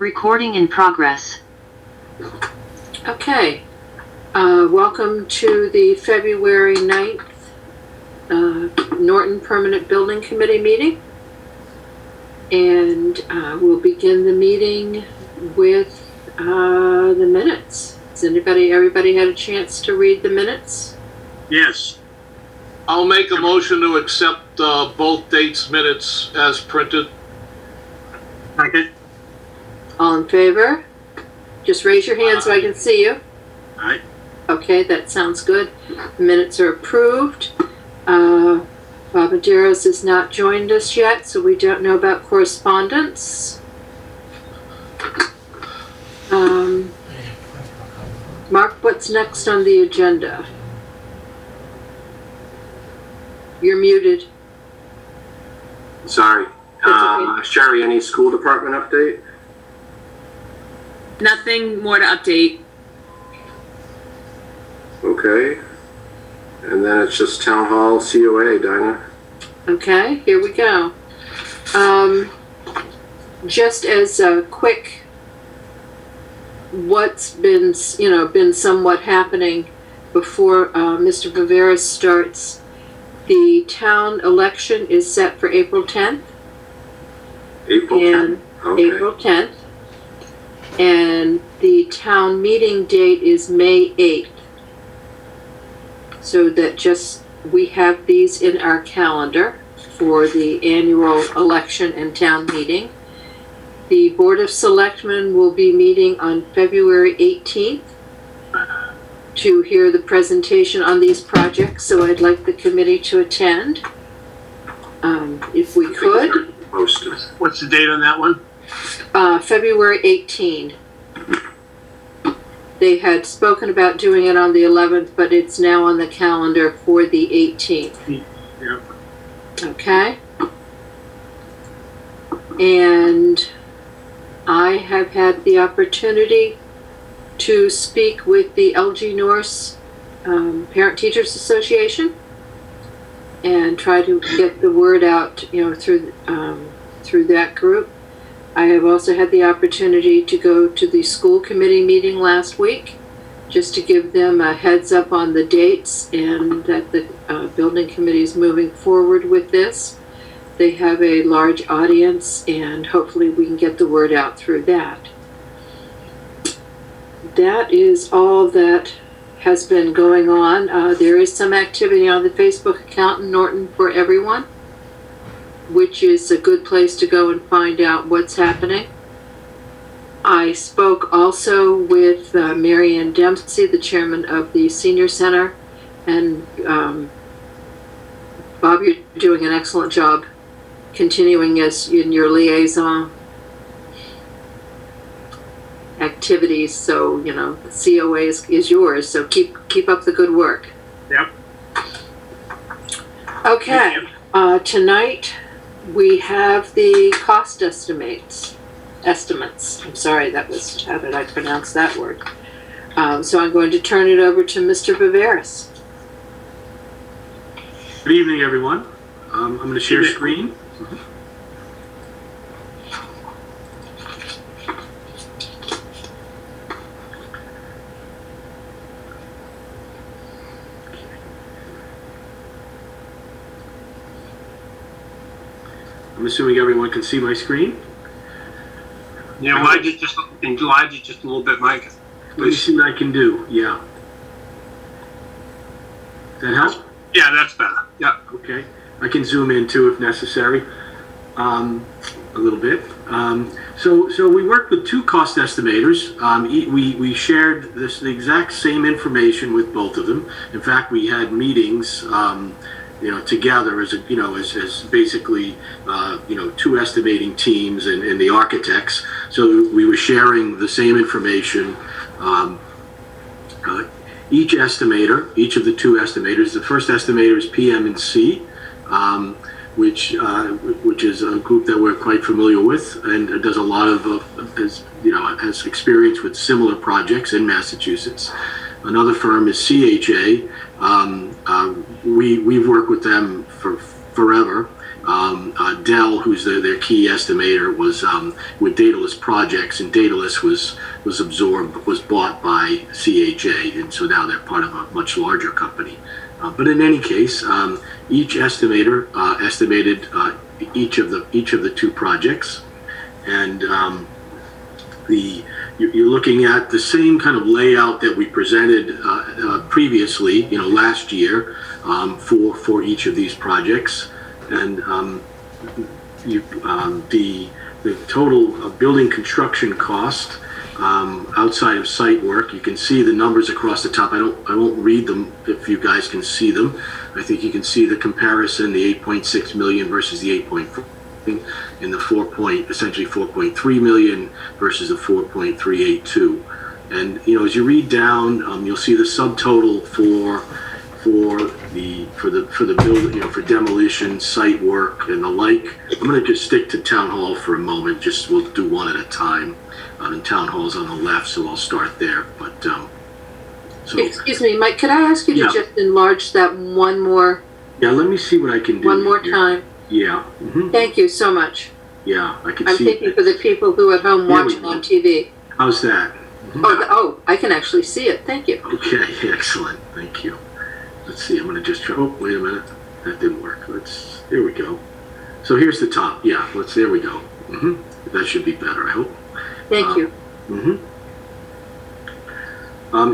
Recording in progress. Okay. Welcome to the February 9th Norton Permanent Building Committee meeting. And we'll begin the meeting with the minutes. Has everybody had a chance to read the minutes? Yes. I'll make a motion to accept both dates minutes as printed. Second. All in favor? Just raise your hand so I can see you. Aye. Okay, that sounds good. The minutes are approved. Bob Medeiros has not joined us yet, so we don't know about correspondence. Mark, what's next on the agenda? You're muted. Sorry. Okay. Sherry, any school department update? Nothing more to update. Okay. And then it's just town hall COA, Dinah. Okay, here we go. Just as a quick, what's been somewhat happening before Mr. Viveris starts. The town election is set for April 10th. April 10th. Okay. April 10th. And the town meeting date is May 8th. So that we have these in our calendar for the annual election and town meeting. The Board of Selectmen will be meeting on February 18th to hear the presentation on these projects, so I'd like the committee to attend. If we could. What's the date on that one? February 18. They had spoken about doing it on the 11th, but it's now on the calendar for the 18th. Yeah. Okay. And I have had the opportunity to speak with the LG Norse Parent Teachers Association and try to get the word out, through that group. I have also had the opportunity to go to the school committee meeting last week, just to give them a heads up on the dates and that the building committee is moving forward with this. They have a large audience, and hopefully we can get the word out through that. That is all that has been going on. There is some activity on the Facebook account in Norton for Everyone, which is a good place to go and find out what's happening. I spoke also with Marianne Dempsey, the chairman of the Senior Center, and Bob, you're doing an excellent job continuing as in your liaison activities, so the COA is yours, so keep up the good work. Yep. Okay, tonight we have the cost estimates. I'm sorry, that was, how did I pronounce that word? So I'm going to turn it over to Mr. Viveris. Good evening, everyone. I'm going to share screen. I'm assuming everyone can see my screen. Yeah, enlarge it just a little bit, Mike. Let me see what I can do. Yeah. Does that help? Yeah, that's better. Yeah. Okay. I can zoom in too if necessary. A little bit. So we worked with two cost estimators. We shared the exact same information with both of them. In fact, we had meetings, together as basically, two estimating teams and the architects. So we were sharing the same information. Each of the two estimators, the first estimator is PM&C, which is a group that we're quite familiar with and does a lot of, has experience with similar projects in Massachusetts. Another firm is CHA. We've worked with them for forever, Dell, who's their key estimator, was with Daedalus Projects, and Daedalus was bought by CHA, and so now they're part of a much larger company. But in any case, each estimator estimated each of the two projects, and you're looking at the same kind of layout that we presented previously, last year, for each of these projects, and the total building construction cost outside of site work. You can see the numbers across the top. I won't read them if you guys can see them. I think you can see the comparison: the 8.6 million versus the 8.4. In the essentially 4.3 million versus the 4.382, and as you read down, you'll see the subtotal for the build, for demolition, site work, and the like. I'm going to just stick to town hall for a moment. We'll do one at a time. And town hall's on the left, so I'll start there. But excuse me, Mike. Could I ask you to just enlarge that one more? Yeah, let me see what I can do. One more time. Yeah. Mm-hmm. Thank you so much. Yeah, I can I'm see. I'm thinking for the people who are at home watching on TV. How's that? Mm-hmm. Oh, I can actually see it. Thank you. Okay, excellent. Thank you. Let's see. I'm going to just try. Oh, wait a minute. That didn't work. There we go. So here's the top. Yeah. There we go. Mm-hmm. That should be better, I hope. Thank you. Mm-hmm.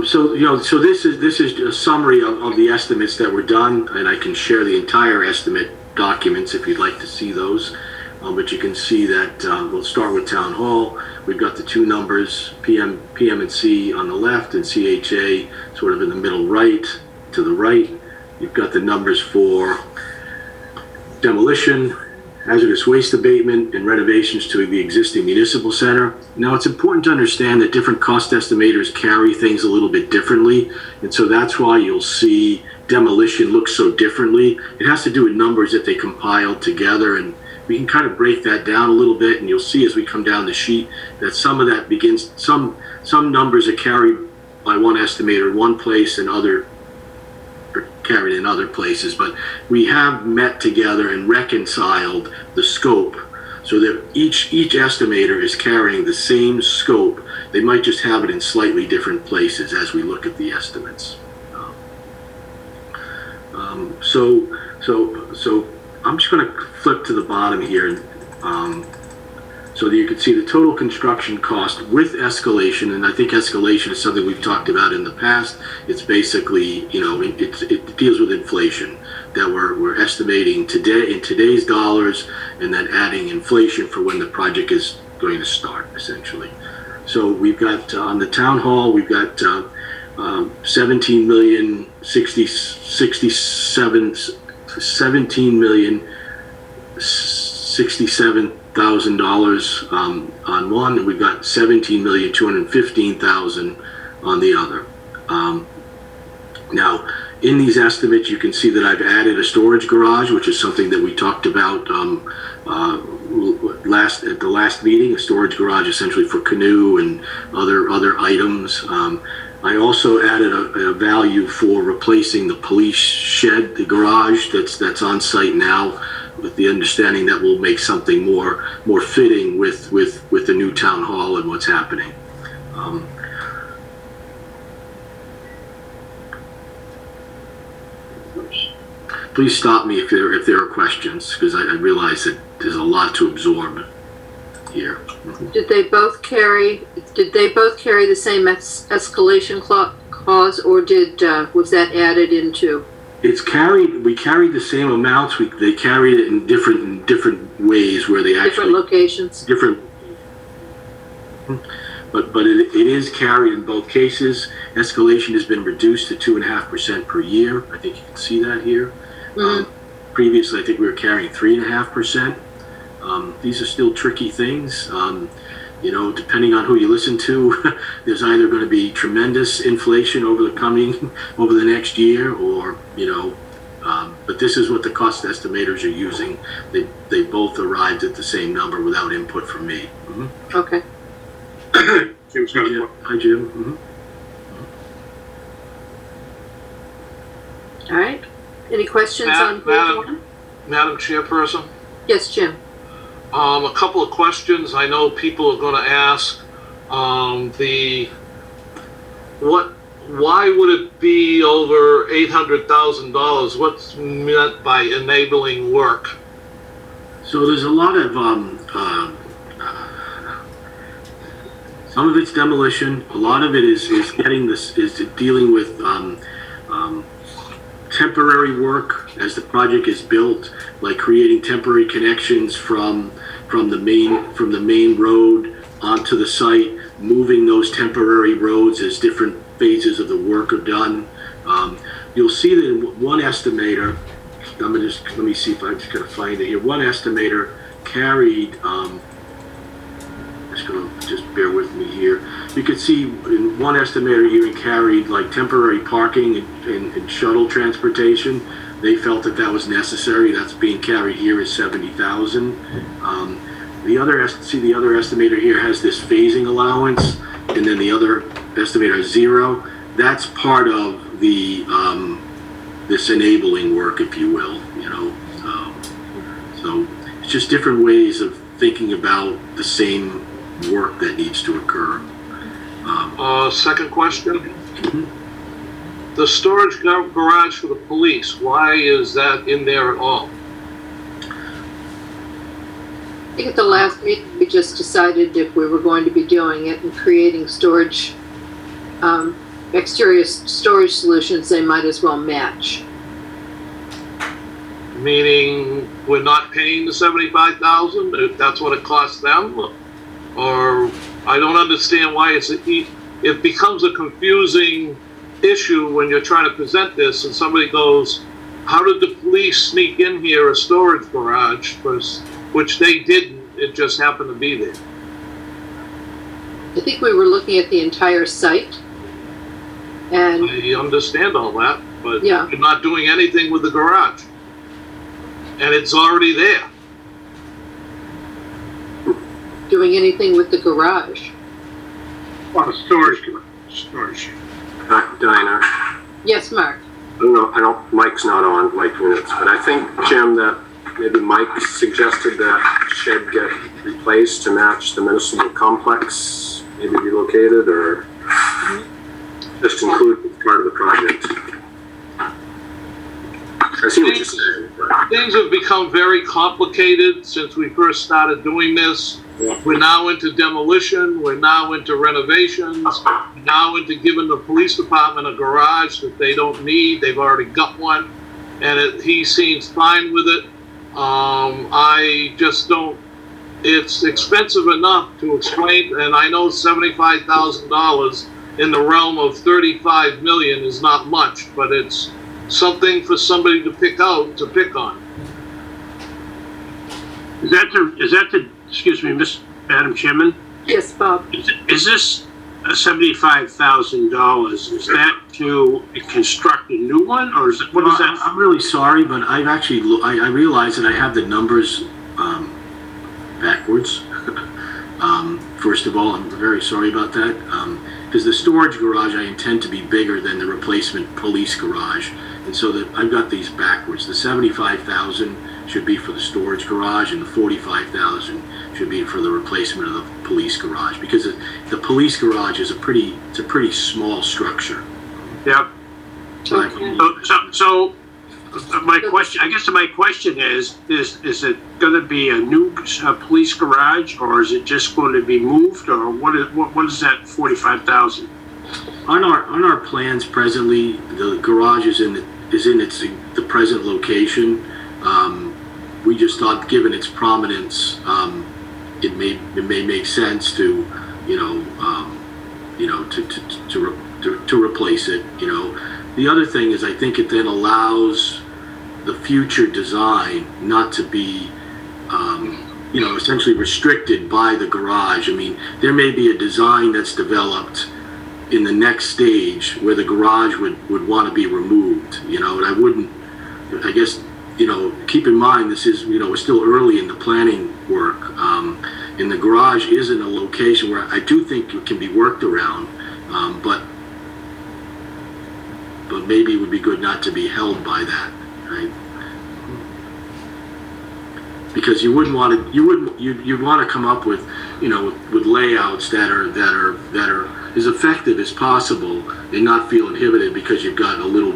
So this is a summary of the estimates that were done, and I can share the entire estimate documents if you'd like to see those. But you can see that we'll start with town hall. We've got the two numbers, PM and C on the left, and CHA sort of in the middle right to the right. You've got the numbers for demolition, hazardous waste abatement, and renovations to the existing municipal center. Now, it's important to understand that different cost estimators carry things a little bit differently, and so that's why you'll see demolition looks so differently. It has to do with numbers that they compiled together, and we can kind of break that down a little bit, and you'll see as we come down the sheet that some of that begins, some numbers are carried by one estimator in one place and other are carried in other places, but we have met together and reconciled the scope so that each estimator is carrying the same scope. They might just have it in slightly different places as we look at the estimates. So I'm just going to flip to the bottom here, so that you can see the total construction cost with escalation. And I think escalation is something we've talked about in the past. It's basically, it deals with inflation that we're estimating today in today's dollars, and then adding inflation for when the project is going to start, essentially. So we've got on the town hall, we've got 17,067,000 on one, and we've got 17,215,000 on the other. Now, in these estimates, you can see that I've added a storage garage, which is something that we talked about at the last meeting. A storage garage essentially for canoe and other items. I also added a value for replacing the police shed, the garage that's on site now, with the understanding that we'll make something more fitting with the new town hall and what's happening. Please stop me if there are questions, because I realize that there's a lot to absorb here. Did they both carry the same escalation clause, or was that added into? It's carried. We carried the same amounts. They carried it in different ways where they actually different locations. Different. But it is carried in both cases. Escalation has been reduced to 2.5% per year. I think you can see that here. Mm-hmm. Previously, I think we were carrying 3.5%. These are still tricky things. Depending on who you listen to, there's either going to be tremendous inflation over the next year, or but this is what the cost estimators are using. They both arrived at the same number without input from me. Mm-hmm. Okay. Jim's got a Hi, Jim. Mm-hmm. All right. Any questions on page one? Madam Chairperson? Yes, Jim. A couple of questions I know people are gonna ask. Why would it be over $800,000? What's meant by enabling work? So there's a lot of, some of it's demolition, a lot of it is getting this, is dealing with temporary work as the project is built, like creating temporary connections from the main road onto the site, moving those temporary roads as different phases of the work are done. You'll see that in one estimator, let me see if I'm just gonna find it here. One estimator carried, just bear with me here. You can see in one estimator even carried like temporary parking and shuttle transportation. They felt that that was necessary. That's being carried here is 70,000. The other estimator here has this phasing allowance, and then the other estimator is 0. That's part of the this enabling work, if you will. So it's just different ways of thinking about the same work that needs to occur. Second question. The storage garage for the police, why is that in there at all? I think at the last meeting, we just decided if we were going to be doing it and creating storage, exterior storage solutions, they might as well match. Meaning we're not paying the $75,000, if that's what it costs them? Or I don't understand why it becomes a confusing issue when you're trying to present this and somebody goes, how did the police sneak in here a storage garage? Which they didn't, it just happened to be there. I think we were looking at the entire site. And I understand all that, but yeah, you're not doing anything with the garage. And it's already there. doing anything with the garage. Well, storage. Diana, Yes, Mark. I don't, Mike's not on like minutes, but I think, Jim, that maybe Mike suggested that shed get replaced to match the municipal complex, maybe relocated, or just included as part of the project. I see what you're saying. But Things have become very complicated since we first started doing this. Yeah. We're now into demolition, we're now into renovations, we're now into giving the police department a garage that they don't need, they've already got one, and he seems fine with it. I just don't, it's expensive enough to explain, and I know $75,000 in the realm of 35 million is not much, but it's something for somebody to pick on. Is that the excuse me, Madam Chairman? Yes, Bob. Is this $75,000? Is that to construct a new one, or is it, what is that? I'm really sorry, but I've actually, I realize that I have the numbers backwards. First of all, I'm very sorry about that. Because the storage garage I intend to be bigger than the replacement police garage. And so that I've got these backwards. The 75,000 should be for the storage garage, and the 45,000 should be for the replacement of the police garage, because the police garage is a pretty small structure. Yep. Okay. So my question is it going to be a new police garage, or is it just going to be moved, or what is that 45,000? On our plans presently, the garage is in the present location. We just thought, given its prominence, it may make sense to replace it. The other thing is, I think it then allows the future design not to be essentially restricted by the garage. I mean, there may be a design that's developed in the next stage where the garage would want to be removed, and I wouldn't, I guess, keep in mind this is, we're still early in the planning work, and the garage is in a location where I do think it can be worked around, but maybe it would be good not to be held by that, right? because you wouldn't want to, you'd want to come up with, with layouts that are as effective as possible and not feel inhibited because you've got a little,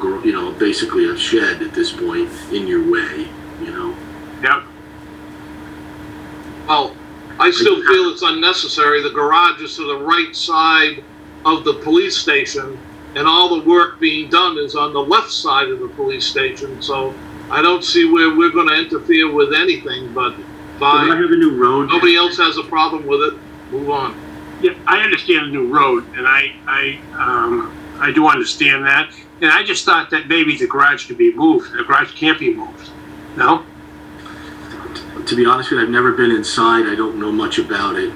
basically a shed at this point in your way, Yep. Well, I still feel it's unnecessary. The garage is to the right side of the police station, and all the work being done is on the left side of the police station. So I don't see where we're going to interfere with anything, but I have a new road. nobody else has a problem with it, move on. Yeah, I understand the new road, and I do understand that. And I just thought that maybe the garage could be moved. The garage can't be moved. No? To be honest with you, I've never been inside. I don't know much about it.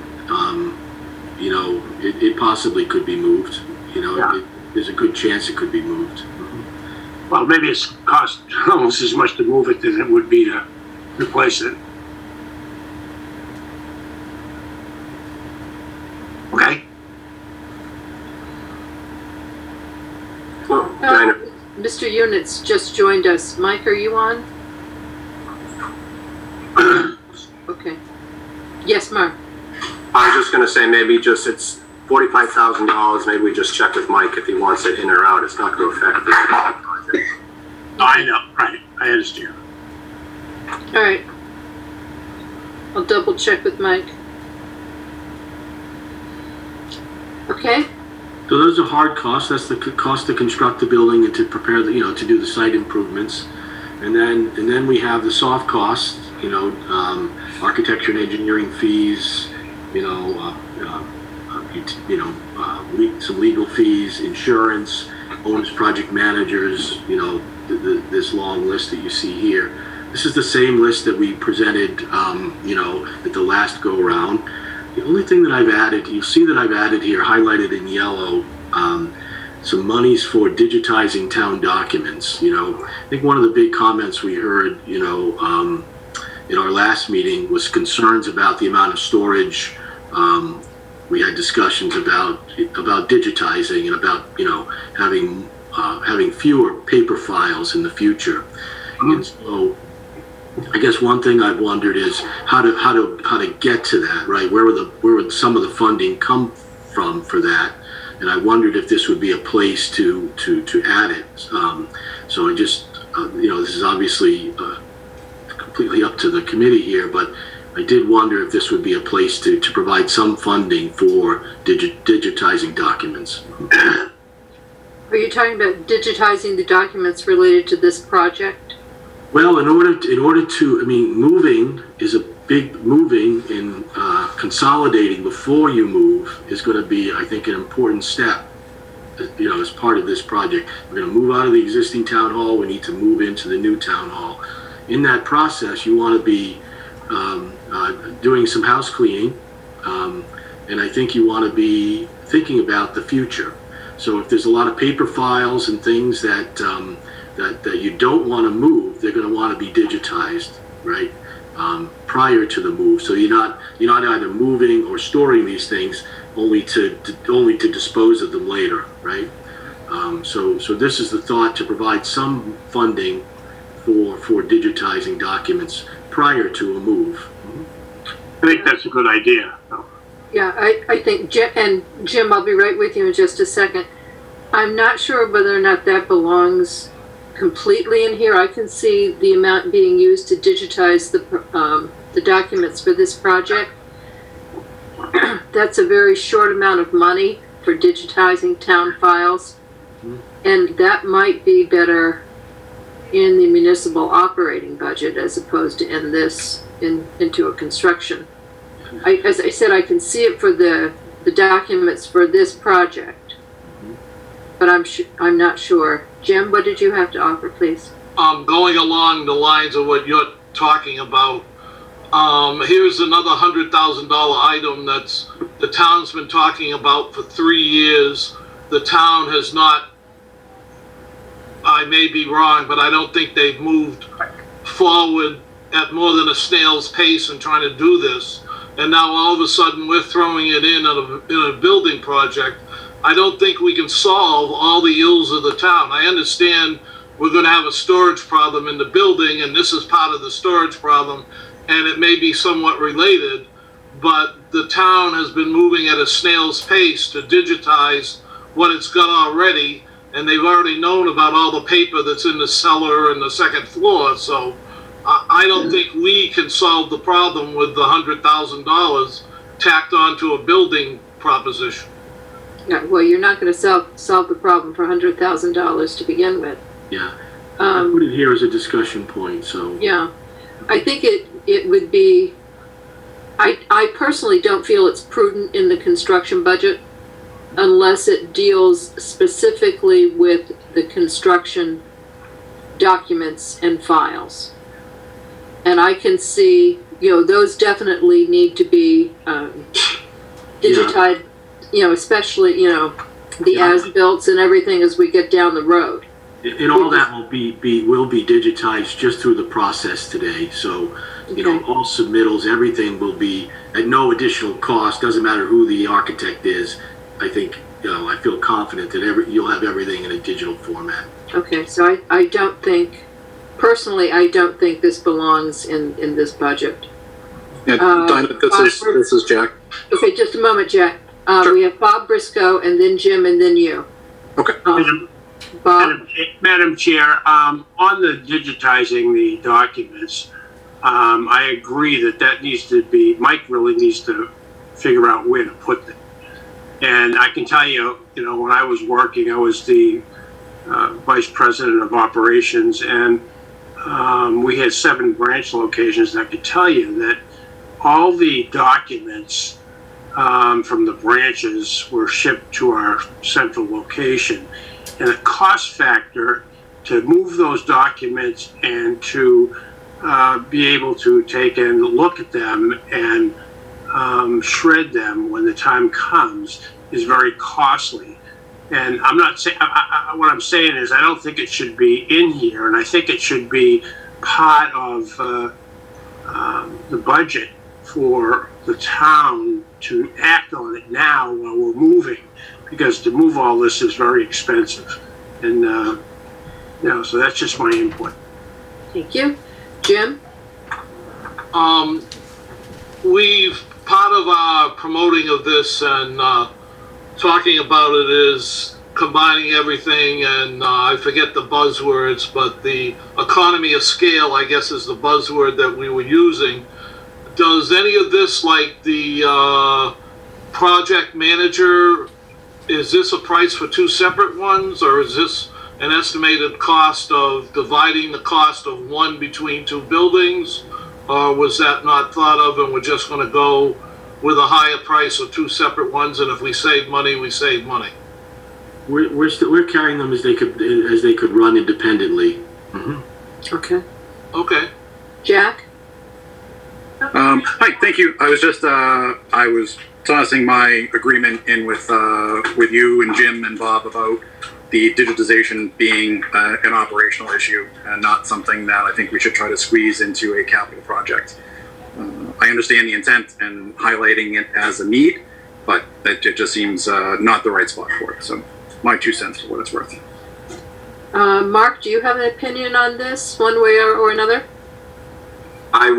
It possibly could be moved. Yeah. There's a good chance it could be moved. Well, maybe it's cost almost as much to move it than it would be to replace it. Okay. Well, Diana, Mr. Units just joined us. Mike, are you on? Okay. Yes, Mark. I was just gonna say, maybe it's $45,000, maybe we just check with Mike if he wants it in or out, it's not gonna affect this project. I know, right, I understand. All right. I'll double check with Mike. Okay. So those are hard costs. That's the cost to construct the building and to prepare to do the site improvements. And then we have the soft costs, architecture and engineering fees, some legal fees, insurance, owners, project managers, this long list that you see here. This is the same list that we presented, at the last go around. The only thing that I've added, you'll see that I've added here, highlighted in yellow, some monies for digitizing town documents. I think one of the big comments we heard, in our last meeting was concerns about the amount of storage. We had discussions about digitizing and about having fewer paper files in the future. And so I guess one thing I've wondered is how to get to that, right? Where would some of the funding come from for that? And I wondered if this would be a place to add it. So I just, this is obviously completely up to the committee here, but I did wonder if this would be a place to provide some funding for digitizing documents. Are you talking about digitizing the documents related to this project? Well, in order to, moving is a big moving and consolidating before you move is going to be, I think, an important step. As part of this project, we're going to move out of the existing town hall. We need to move into the new town hall. In that process, you want to be doing some house cleaning, and I think you want to be thinking about the future. So if there's a lot of paper files and things that you don't want to move, they're going to want to be digitized, right? Prior to the move, so you're not either moving or storing these things only to dispose of them later, right? So this is the thought, to provide some funding for digitizing documents prior to a move. I think that's a good idea. Yeah, I think, Jim, I'll be right with you in just a second. I'm not sure whether or not that belongs completely in here. I can see the amount being used to digitize the documents for this project. That's a very short amount of money for digitizing town files, and that might be better in the municipal operating budget as opposed to into a construction. As I said, I can see it for the documents for this project, but I'm not sure. Jim, what did you have to offer, please? Going along the lines of what you're talking about, here's another $100,000 item that's the town's been talking about for 3 years. The town has not, I may be wrong, but I don't think they've moved forward at more than a snail's pace in trying to do this. And now all of a sudden we're throwing it in a building project. I don't think we can solve all the ills of the town. I understand we're going to have a storage problem in the building, and this is part of the storage problem. and it may be somewhat related, but the town has been moving at a snail's pace to digitize what it's got already, and they've already known about all the paper that's in the cellar and the second floor, so I don't think we can solve the problem with the $100,000 tacked onto a building proposition. Yeah, well, you're not going to solve the problem for $100,000 to begin with. Yeah. I put it here as a discussion point, so. Yeah, I think it would be, I personally don't feel it's prudent in the construction budget unless it deals specifically with the construction documents and files. And I can see, those definitely need to be digitized, especially, the as-built and everything as we get down the road. And all that will be digitized just through the process today. So, all submittals, everything will be at no additional cost. Doesn't matter who the architect is. I think, I feel confident that you'll have everything in a digital format. Okay, so I don't think, personally, I don't think this belongs in this budget. Yeah, Dinah, this is Jack. Okay, just a moment, Jack. Sure. We have Bob Briscoe, and then Jim, and then you. Okay. Bob? Madam Chair, on the digitizing the documents, I agree that needs to be, Mike really needs to figure out where to put them. And I can tell you, when I was working, I was the vice president of operations, and we had 7 branch locations. And I could tell you that all the documents from the branches were shipped to our central location. And the cost factor to move those documents and to be able to take and look at them and shred them when the time comes is very costly. And I'm not saying, what I'm saying is I don't think it should be in here, and I think it should be part of the budget for the town to act on it now while we're moving, because to move all this is very expensive. And, so that's just my input. Thank you. Jim? Part of our promoting of this and talking about it is combining everything, and I forget the buzzwords, but the economy of scale, I guess, is the buzzword that we were using. Does any of this, like the project manager, is this a price for 2 separate ones, or is this an estimated cost of dividing the cost of one between 2 buildings? Or was that not thought of, and we're just going to go with a higher price of 2 separate ones, and if we save money, we save money? We're carrying them as they could run independently. Mm-hmm. Okay. Jack? Hi, thank you. I was just I was tossing my agreement in with you and Jim and Bob about the digitization being an operational issue and not something that I think we should try to squeeze into a capital project. I understand the intent and highlighting it as a need, but it just seems not the right spot for it. So my 2 cents for what it's worth. Mark, do you have an opinion on this, one way or another? I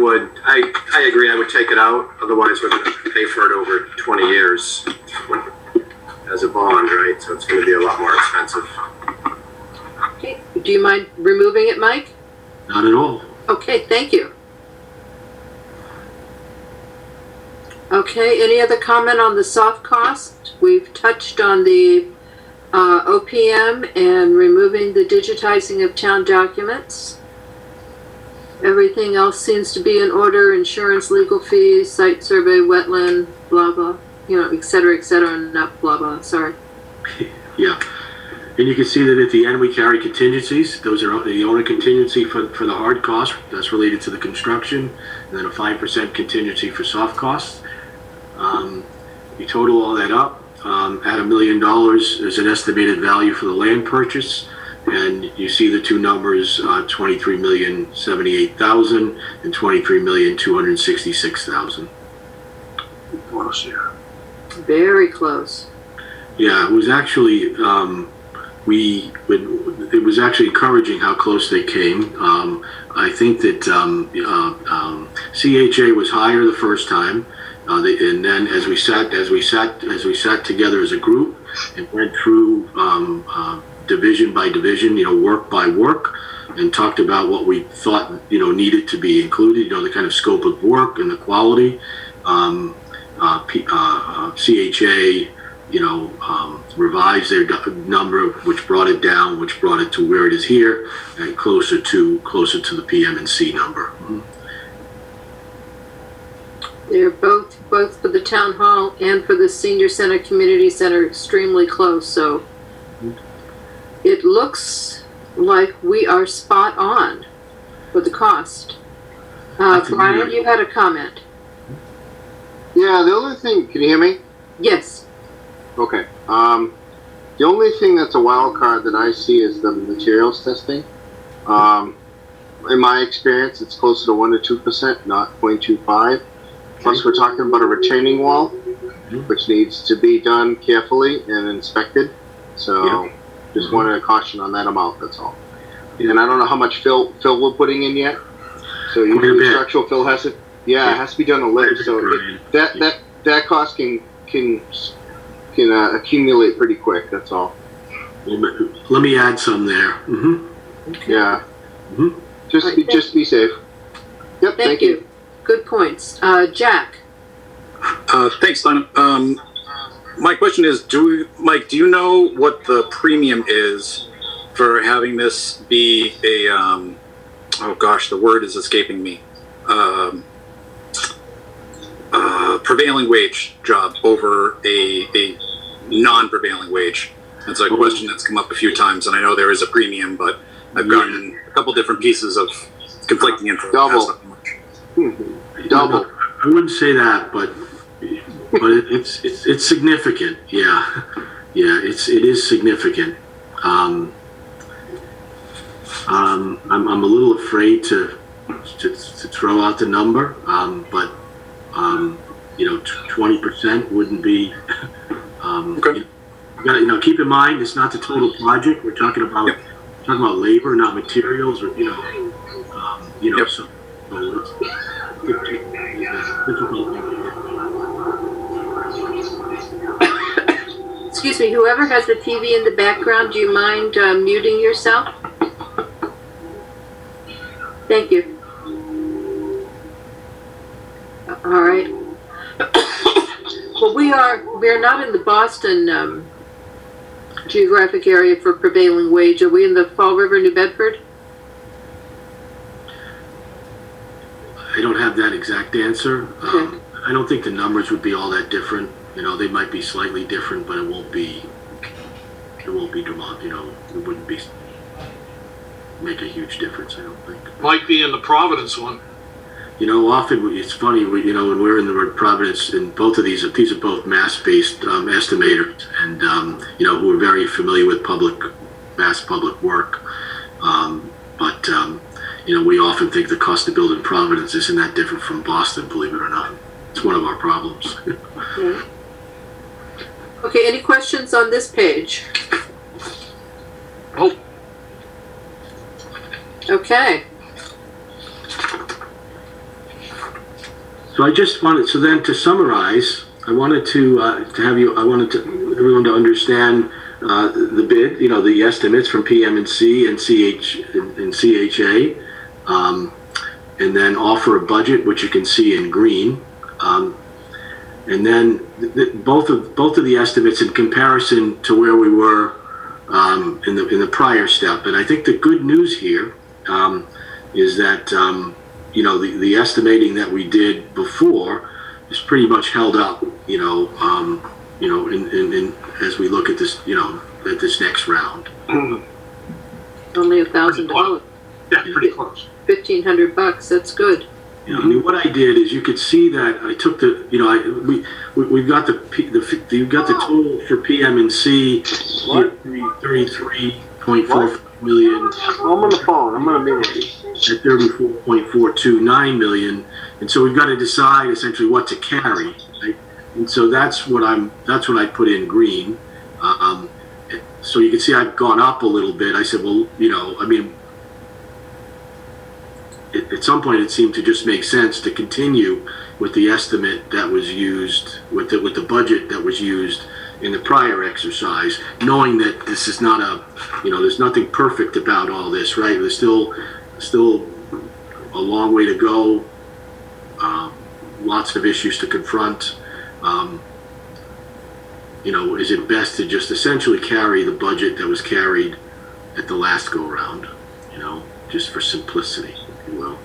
agree, I would take it out, otherwise we're gonna pay for it over 20 years as a bond, right? So it's gonna be a lot more expensive. Okay, do you mind removing it, Mike? Not at all. Okay, thank you. Okay, any other comment on the soft cost? We've touched on the OPM and removing the digitizing of town documents. Everything else seems to be in order: insurance, legal fees, site survey, wetland, blah, blah, et cetera, and not blah, blah, sorry. Yeah. And you can see that at the end we carry contingencies. Those are the owner contingency for the hard cost. That's related to the construction. And then a 5% contingency for soft costs. You total all that up. At $1 million, there's an estimated value for the land purchase. And you see the 2 numbers, $23,078,000 and $23,266,000. Close here. Very close. Yeah, it was actually it was actually encouraging how close they came. I think that CHA was higher the first time, and then as we sat together as a group and went through division by division, work by work, and talked about what we thought needed to be included, the kind of scope of work and the quality. CHA, revised their number, which brought it down, which brought it to where it is here, and closer to the PM&C number. They're both for the town hall and for the senior center, community center, extremely close. So it looks like we are spot on for the cost. Brian, you had a comment. Yeah, the only thing, can you hear me? Yes. Okay. The only thing that's a wild card that I see is the materials testing. In my experience, it's closer to 1 to 2%, not 0.25. Plus, we're talking about a retaining wall, which needs to be done carefully and inspected. So, just wanted to caution on that amount. That's all. And I don't know how much fill we're putting in yet. So usually structural fill has to, it has to be done a lift. So that cost can accumulate pretty quick. That's all. Let me add some there. Yeah. Just be safe. Yep. Thank you. Good points. Jack. Thanks, Donna. My question is, Mike, do you know what the premium is for having this be a, oh gosh, the word is escaping me, prevailing wage job over a non-prevailing wage? That's a question that's come up a few times, and I know there is a premium, but I've gotten a couple different pieces of conflicting info. Double. Double. I wouldn't say that, but it's significant. Yeah, it is significant. I'm a little afraid to throw out the number, but 20% wouldn't be. Okay. You gotta, keep in mind it's not the total project. We're talking about labor, not materials, or so it's difficult. Excuse me, whoever has the TV in the background, do you mind muting yourself? Thank you. All right. Well, we're not in the Boston geographic area for prevailing wage. Are we in the Fall River, New Bedford? I don't have that exact answer. Okay. I don't think the numbers would be all that different. They might be slightly different, but it won't be dramatic. It wouldn't make a huge difference, I don't think. Might be in the Providence one. Often it's funny, when we're in the word Providence, and both of these are both mass-based estimators, and who are very familiar with mass public work. But we often think the cost to build in Providence isn't that different from Boston, believe it or not. It's one of our problems. Yeah. Okay, any questions on this page? Oh. Okay. So I just wanted, to summarize, I wanted everyone to understand the bid, the estimates from PM&C and CHA, and then offer a budget, which you can see in green. And then both of the estimates in comparison to where we were in the prior step. And I think the good news here is that the estimating that we did before is pretty much held up. As we look at this, at this next round. Only $1,000. Yeah, pretty close. $1,500. That's good. What I did is you could see that I took the, we've got you've got the total for PM&C, 33.4 million. I'm on the phone. I'm going to be with you. At 34.429 million, and so we've got to decide essentially what to carry. Right? And so that's what I put in green. so you can see I've gone up a little bit. I said, well, you know, I mean, at some point it seemed to just make sense to continue with the estimate that was used, with the budget that was used in the prior exercise, knowing that this is not a, you know, there's nothing perfect about all this, right? There's still a long way to go, lots of issues to confront. You know, is it best to just essentially carry the budget that was carried at the last go round, you know, just for simplicity, if you will.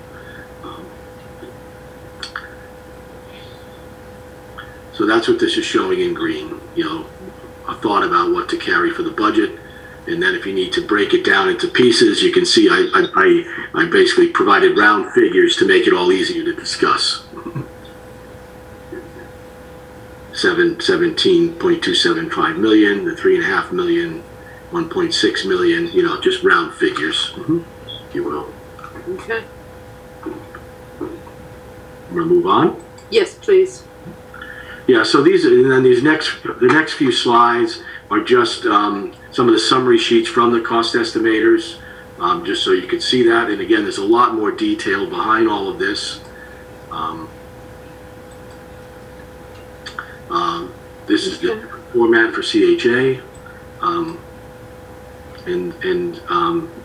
So that's what this is showing in green, you know, a thought about what to carry for the budget. And then if you need to break it down into pieces, you can see I basically provided round figures to make it all easier to discuss. 17.275 million, the 3.5 million, 1.6 million, you know, just round figures, if you will. Okay. I'm gonna move on. Yes, please. Yeah, so the next few slides are just some of the summary sheets from the cost estimators, just so you can see that. And again, there's a lot more detail behind all of this. This is the format for CHA, and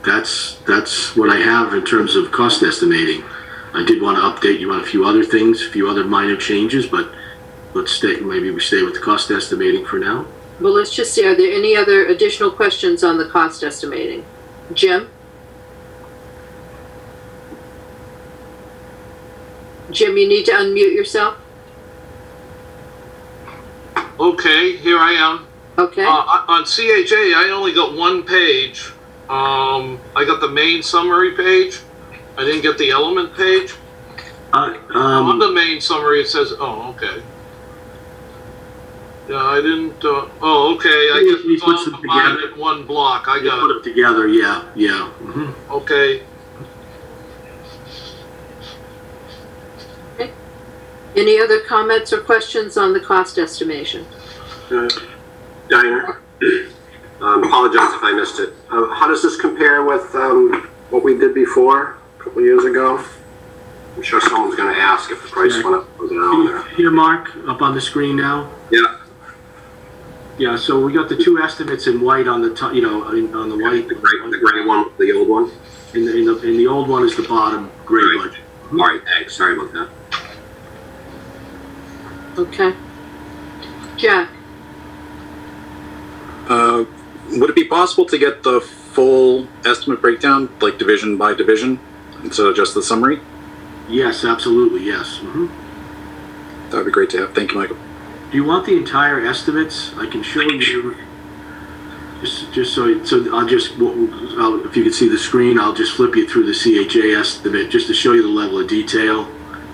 that's what I have in terms of cost estimating. I did want to update you on a few other things, a few other minor changes, but maybe we stay with the cost estimating for now. Well, let's just see, are there any other additional questions on the cost estimating? Jim? Jim, you need to unmute yourself. Okay, here I am. Okay. On CHA, I only got one page. I got the main summary page. I didn't get the element page. On the main summary, it says, oh, okay. Yeah, I didn't, oh, okay, I guess it's all combined in one block, I got Put it. it together, yeah. Okay, Any other comments or questions on the cost estimation? Diner, apologize if I missed it. How does this compare with what we did before, a couple years ago? I'm sure someone's going to ask if the price went up or down there. Here, Mark, up on the screen now. Yeah. Yeah, so we got the two estimates in white on the top, you know, on the white. The gray one, the old one? In the old one is the bottom gray Right. budget. All right, thanks. Sorry about that. Okay. Jack? Would it be possible to get the full estimate breakdown, like division by division, instead of just the summary? Yes, absolutely, yes. That would be great to have. Thank you, Michael. Do you want the entire estimates? I can show you. Just so if you can see the screen, I'll just flip you through the CHA estimate just to show you the level of detail.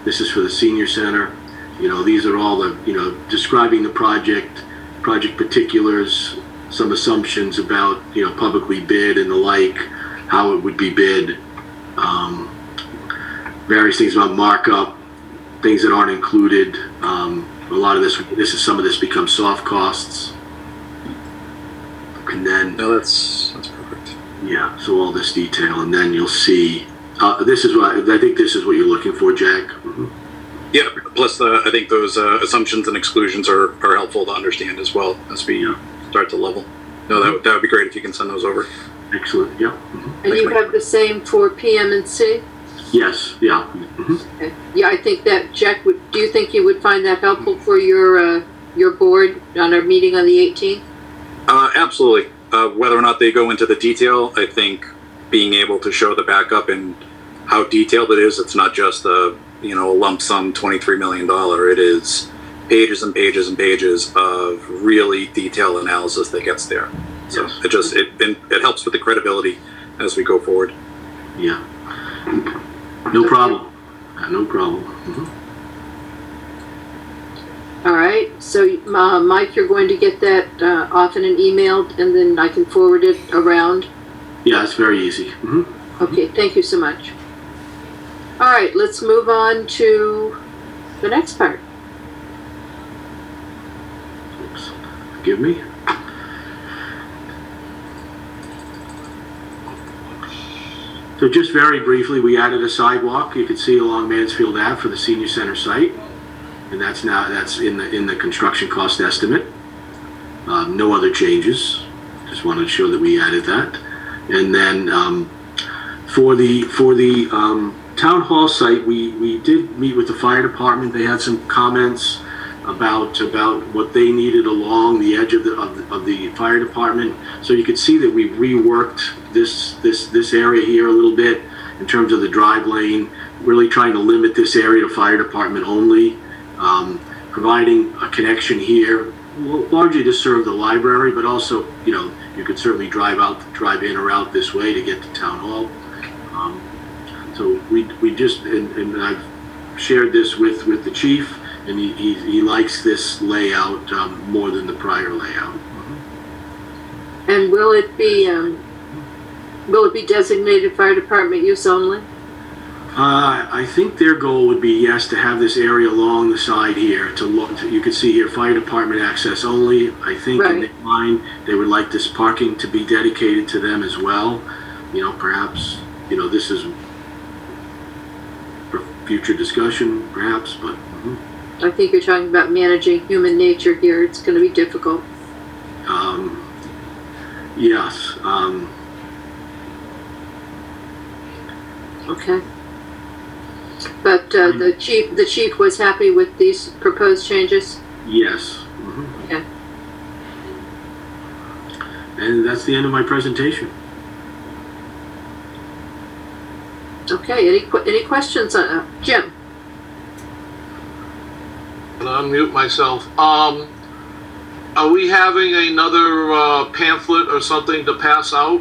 This is for the senior center. You know, these are all the, you know, describing the project particulars, some assumptions about, you know, publicly bid and the like, how it would be bid, various things about markup, things that aren't included. A lot of some of this becomes soft costs. And then, No, that's perfect. yeah, so all this detail, and then you'll see, this is what, I think this is what you're looking for, Jack. Yeah, plus I think those assumptions and exclusions are helpful to understand as well as we start to level. No, that would be great if you can send those over. Excellent, yeah. And you have the same for PM and C? Yes, yeah. Okay. Yeah, I think that, Jack, do you think you would find that helpful for your board on our meeting on the 18th? Absolutely. Whether or not they go into the detail, I think being able to show the backup and how detailed it is, it's not just a lump sum $23 million. It is pages and pages and pages of really detailed analysis that gets there. So Yes. it helps with the credibility as we go forward. Yeah. No problem. No problem. All right, so Mike, you're going to get that off in an email, and then I can forward it around? Yeah, it's very easy. Okay, thank you so much. All right, let's move on to the next part. Oops. Forgive me. So just very briefly, we added a sidewalk, you can see along Mansfield Ave for the senior center site. And that's in the construction cost estimate. No other changes. Just wanted to show that we added that. And then for the town hall site, we did meet with the fire department. They had some comments about what they needed along the edge of the fire department. So you could see that we reworked this area here a little bit in terms of the drive lane, really trying to limit this area to fire department only, providing a connection here, largely to serve the library, but also, you could certainly drive in or out this way to get to town hall. So we just, and I've shared this with the chief, and he likes this layout more than the prior layout. And will it be designated fire department use only? I think their goal would be, yes, to have this area along the side here to look. You can see here, fire department access only. I think in their mind they would like this parking to be dedicated to them as well. Perhaps this is for future discussion, perhaps, but. I think you're talking about managing human nature here. It's going to be difficult. Yes. Okay. But the chief was happy with these proposed changes? Yes. Okay. And that's the end of my presentation. Okay. Any questions? Jim? And unmute myself. Are we having another pamphlet or something to pass out?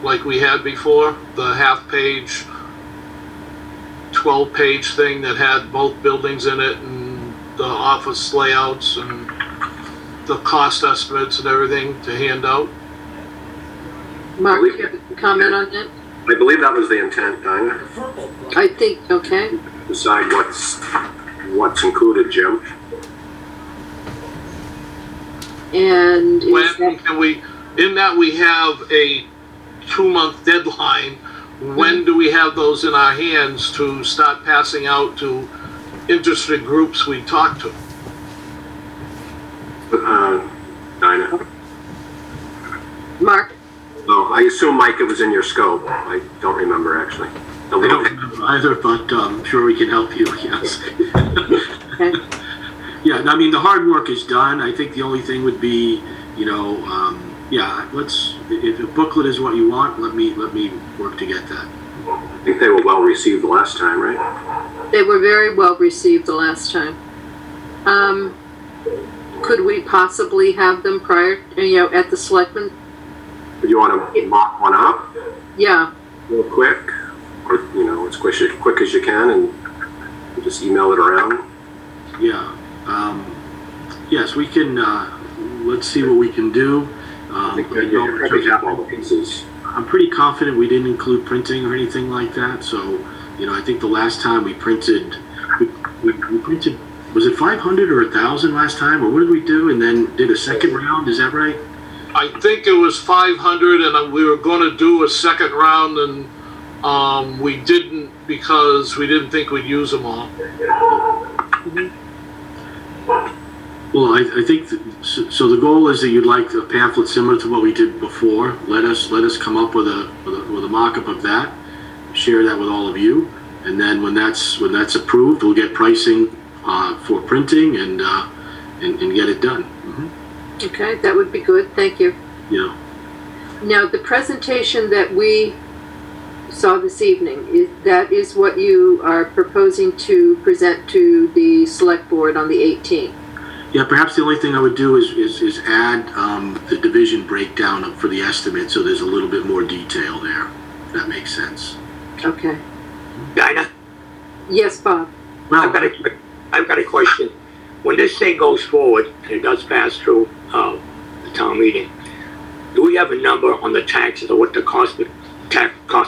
Like we had before? The half-page, 12-page thing that had both buildings in it and the office layouts and the cost estimates and everything to hand out? Mark, do you have a comment on that? I believe that was the intent, Dinah. I think, okay. Decide what's included, Jim. And When can we, in that we have a 2-month deadline, when do we have those in our hands to start passing out to interested groups we talk to? Dinah. Mark? Oh, I assume, Mike, it was in your scope. I don't remember, actually. I don't remember either, but I'm sure we can help you, yes. Okay. Yeah, I mean, the hard work is done. I think the only thing would be, if a booklet is what you want, let me work to get that. I think they were well received the last time, right? They were very well received the last time. Could we possibly have them prior, at the selectmen? Would you want to mock one up? Yeah. Real quick? Or, as quick as you can, and just email it around? Yeah. Yes, we can, let's see what we can do. I think you probably have all the pieces. I'm pretty confident we didn't include printing or anything like that, so, I think the last time we printed, we printed, was it 500 or 1,000 last time, or what did we do, and then did a second round, is that right? I think it was 500, and we were going to do a second round, and we didn't because we didn't think we'd use them all. Well, I think, so the goal is that you'd like a pamphlet similar to what we did before. Let us come up with a mock-up of that, share that with all of you, and then when that's approved, we'll get pricing for printing and get it done. Okay, that would be good. Thank you. Yeah. Now, the presentation that we saw this evening, that is what you are proposing to present to the select board on the 18th? Yeah, perhaps the only thing I would do is add the division breakdown for the estimate, so there's a little bit more detail there, if that makes sense. Okay. Dinah, Yes, Bob? Well, I've got a question. When this thing goes forward and it does pass through the town meeting, do we have a number on the taxes or what the cost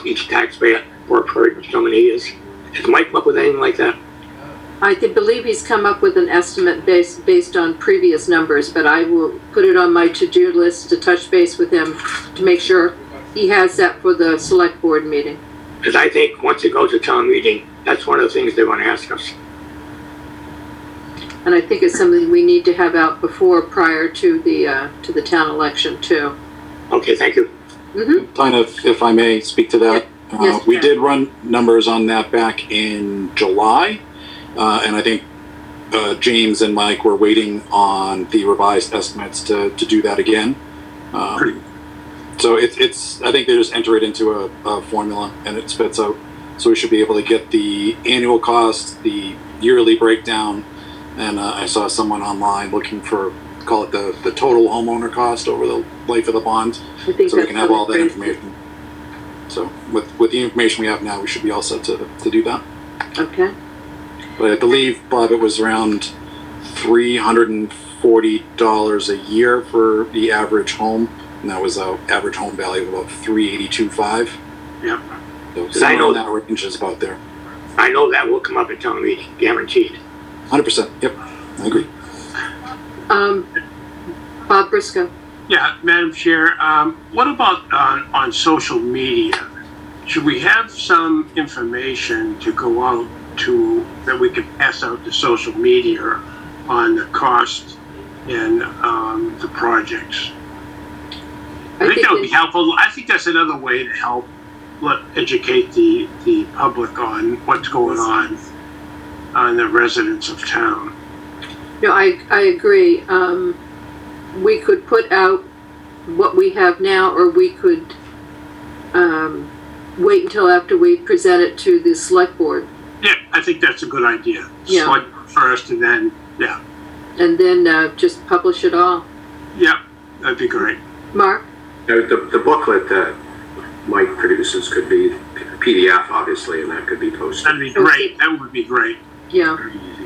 each taxpayer for so many years? Has Mike come up with anything like that? I believe he's come up with an estimate based on previous numbers, but I will put it on my to-do list to touch base with him to make sure he has that for the select board meeting. Because I think once it goes to town meeting, that's one of the things they want to ask us. And I think it's something we need to have out prior to the town election too. Okay, thank you. Mm-hmm. Kind of, if I may speak to that. Yes, We Jack. did run numbers on that back in July, and I think James and Mike were waiting on the revised estimates to do that again. So it's I think they just enter it into a formula and it spits out. So we should be able to get the annual cost, the yearly breakdown, and I saw someone online looking for, call it the total homeowner cost over the life of the bond, I think so we that's can have how all they that phrased information. So with the information we have now, we should be all set to do that. it. Okay. But I believe, Bob, it was around $340 a year for the average home, and that was an average home value of about $382,500. Yeah. So I somewhere know- in that range is about there. I know that will come up at town meeting, guaranteed. 100%. Yep, I agree. Bob Briscoe. Yeah, Madam Chair, what about on social media? Should we have some information to go out to, that we could pass out to social media on the cost and the projects? I think that would be helpful. I think that's another way to help educate the public on what's going on the residents of town. No, I agree. We could put out what we have now, or we could wait until after we present it to the select board. Yeah, I think that's a good idea. Yeah. Select first and then, yeah. And then just publish it all. Yeah, that'd be great. Mark? The booklet that Mike produces could be PDF, obviously, and that could be posted. That'd be great. That would be great. Yeah. Very easy.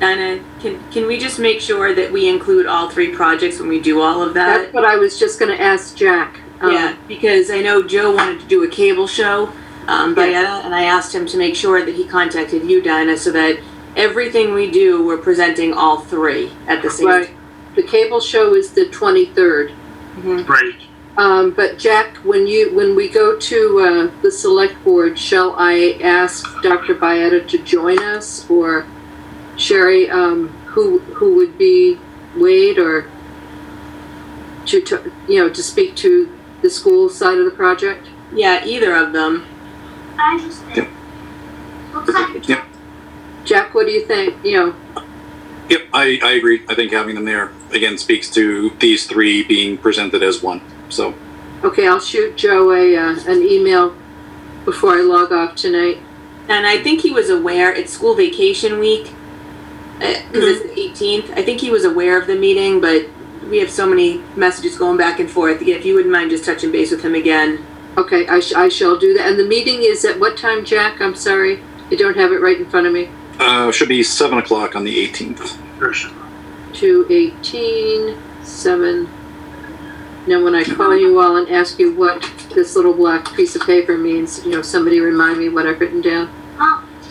Anna, can we just make sure that we include all three projects when we do all of that? That's what I was just going to ask Jack. Yeah, because I know Joe wanted to do a cable show, Bayetta, and I asked him to make sure that he contacted you, Dinah, so that everything we do, we're presenting all three at the same Right. time. The cable show is the 23rd. Great. But Jack, when we go to the select board, shall I ask Dr. Bayetta to join us, or Sherry, who would be Wade, or to speak to the school side of the project? Yeah, either of them. Yep. Jack, what do you think? Yep, I agree. I think having them there, again, speaks to these three being presented as one. So, Okay, I'll shoot Joe an email before I log off tonight. And I think he was aware, it's school vacation week, because it's the 18th. I think he was aware of the meeting, but we have so many messages going back and forth. If you wouldn't mind just touching base with him again. Okay, I shall do that. And the meeting is at what time, Jack? I'm sorry, I don't have it right in front of me. should be 7 o'clock on the 18th. 2:18, 7. Now, when I call you all and ask you what this little black piece of paper means, somebody remind me what I've written down.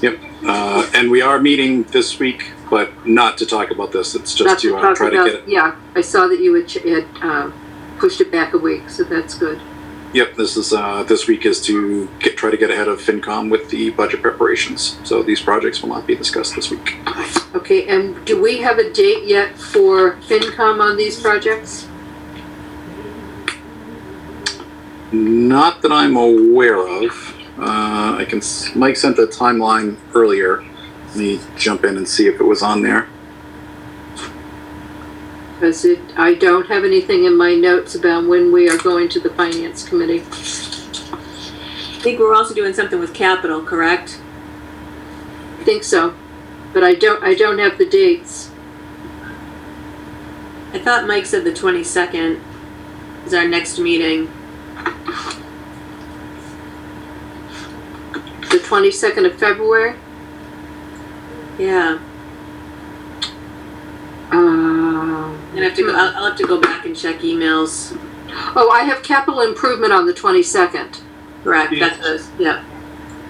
Yep. And we are meeting this week, but not to talk about this. It's just Not to talk try to about- get it. Yeah, I saw that you had pushed it back a week, so that's good. Yep. This week is to try to get ahead of FinCom with the budget preparations. So these projects will not be discussed this week. Okay, and do we have a date yet for FinCom on these projects? Not that I'm aware of. Mike sent the timeline earlier. Let me jump in and see if it was on there. Because I don't have anything in my notes about when we are going to the Finance Committee. I think we're also doing something with capital, correct? I think so, but I don't have the dates. I thought Mike said the 22nd is our next meeting. The 22nd of February? Yeah. I'll have to go back and check emails. Oh, I have capital improvement on the 22nd. Correct, Yes. that's us, yeah.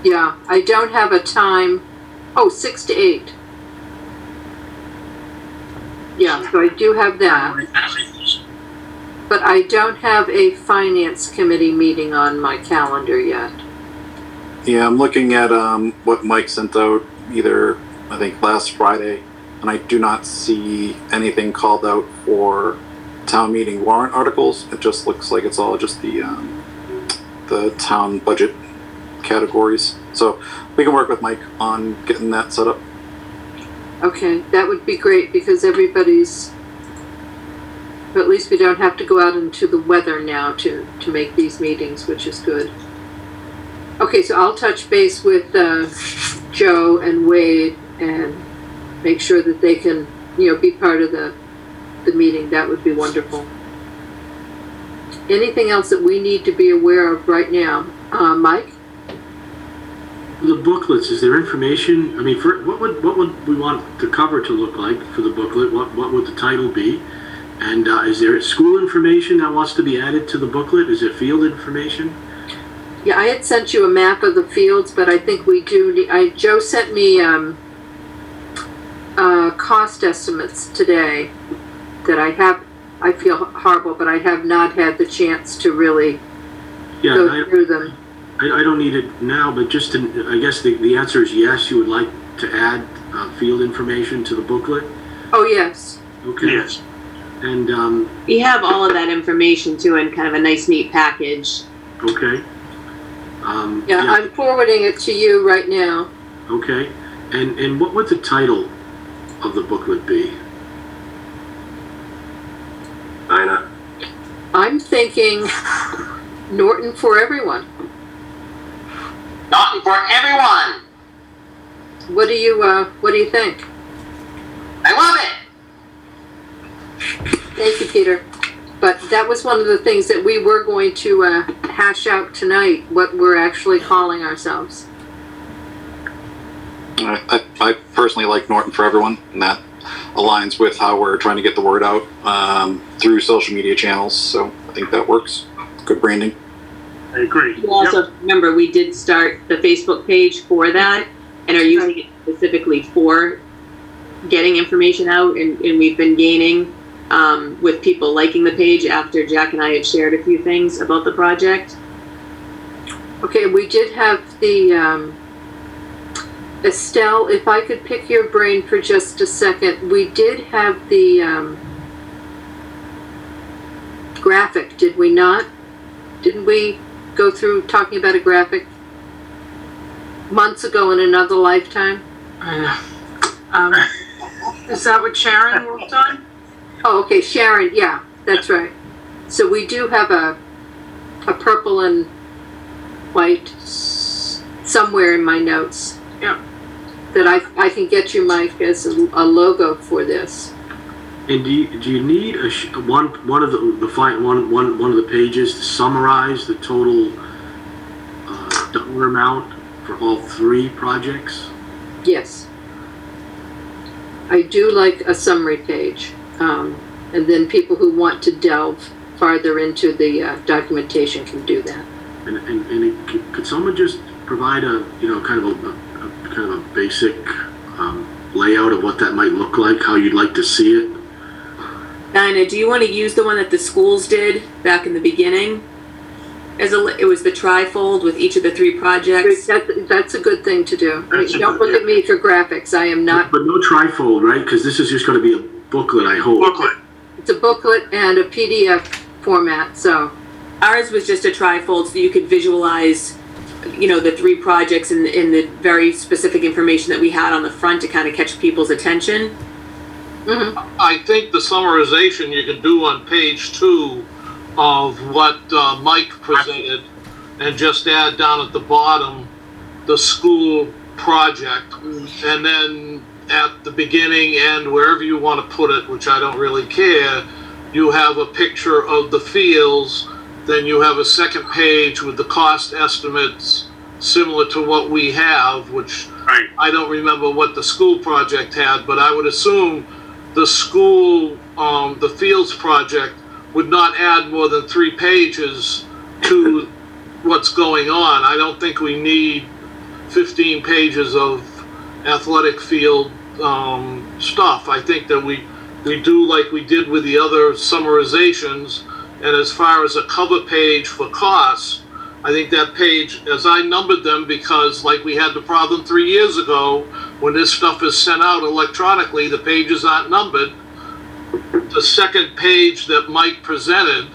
Yeah, I don't have a time. Oh, 6 to 8. Yeah, so I do have that. but I don't have a finance committee meeting on my calendar yet. Yeah, I'm looking at what Mike sent out either, I think, last Friday, and I do not see anything called out for town meeting warrant articles. It just looks like it's all just the town budget categories. So we can work with Mike on getting that set up. Okay, that would be great because everybody's, but at least we don't have to go out into the weather now to make these meetings, which is good. Okay, so I'll touch base with Joe and Wade and make sure that they can, be part of the meeting. That would be wonderful. Anything else that we need to be aware of right now? Mike? The booklets, is there information? I mean, what would we want the cover to look like for the booklet? What would the title be? And is there school information that wants to be added to the booklet? Is there field information? Yeah, I had sent you a map of the fields, but I think we do need, Joe sent me cost estimates today that I feel horrible, but I have not had the chance to really go through them. I don't need it now, but just to, I guess the answer is yes, you would like to add field information to the booklet? Oh, yes. Okay. Yes. And, We have all of that information too in kind of a nice, neat package. okay. Yeah, I'm forwarding it to you right now. Okay. And what would the title of the booklet be? Dinah. I'm thinking Norton for everyone. Not for everyone. What do you think? I love it. Thank you, Peter. But that was one of the things that we were going to hash out tonight, what we're actually calling ourselves. I personally like Norton for everyone, and that aligns with how we're trying to get the word out through social media channels. So I think that works. Good branding. I agree. You also remember we did start the Facebook page for that and are using it specifically for getting information out, and we've been gaining with people liking the page after Jack and I had shared a few things about the project. Okay, we did have the Estelle, if I could pick your brain for just a second, we did have the graphic, did we not? Didn't we go through talking about a graphic months ago in another lifetime? Is that what Sharon worked on? Oh, okay, Sharon, yeah, that's right. So we do have a purple and white somewhere in my notes. Yeah. That I can get you, Mike, as a logo for this. And do you need one of the pages to summarize the total dollar amount for all three projects? Yes. I do like a summary page. And then people who want to delve farther into the documentation can do that. And could someone just provide a kind of a basic layout of what that might look like, how you'd like to see it? Dinah, do you want to use the one that the schools did back in the beginning? It was the trifold with each of the three projects. That's a good thing to do. Don't look at me for graphics. I am not. But no trifold, right? Because this is just going to be a booklet, I hope. Booklet. It's a booklet and a PDF format, so. Ours was just a trifold, so you could visualize, the three projects and the very specific information that we had on the front to kind of catch people's attention. Mm-hmm. I think the summarization you can do on page 2 of what Mike presented, and just add down at the bottom the school project, and then at the beginning and wherever you want to put it, which I don't really care, you have a picture of the fields. Then you have a second page with the cost estimates similar to what we have, which Right. I don't remember what the school project had, but I would assume the school, the fields project would not add more than 3 pages to what's going on. I don't think we need 15 pages of athletic field stuff. I think that we do like we did with the other summarizations, And as far as a cover page for costs, I think that page, as I numbered them, because like we had the problem 3 years ago, when this stuff is sent out electronically, the pages aren't numbered. The second page that Mike presented,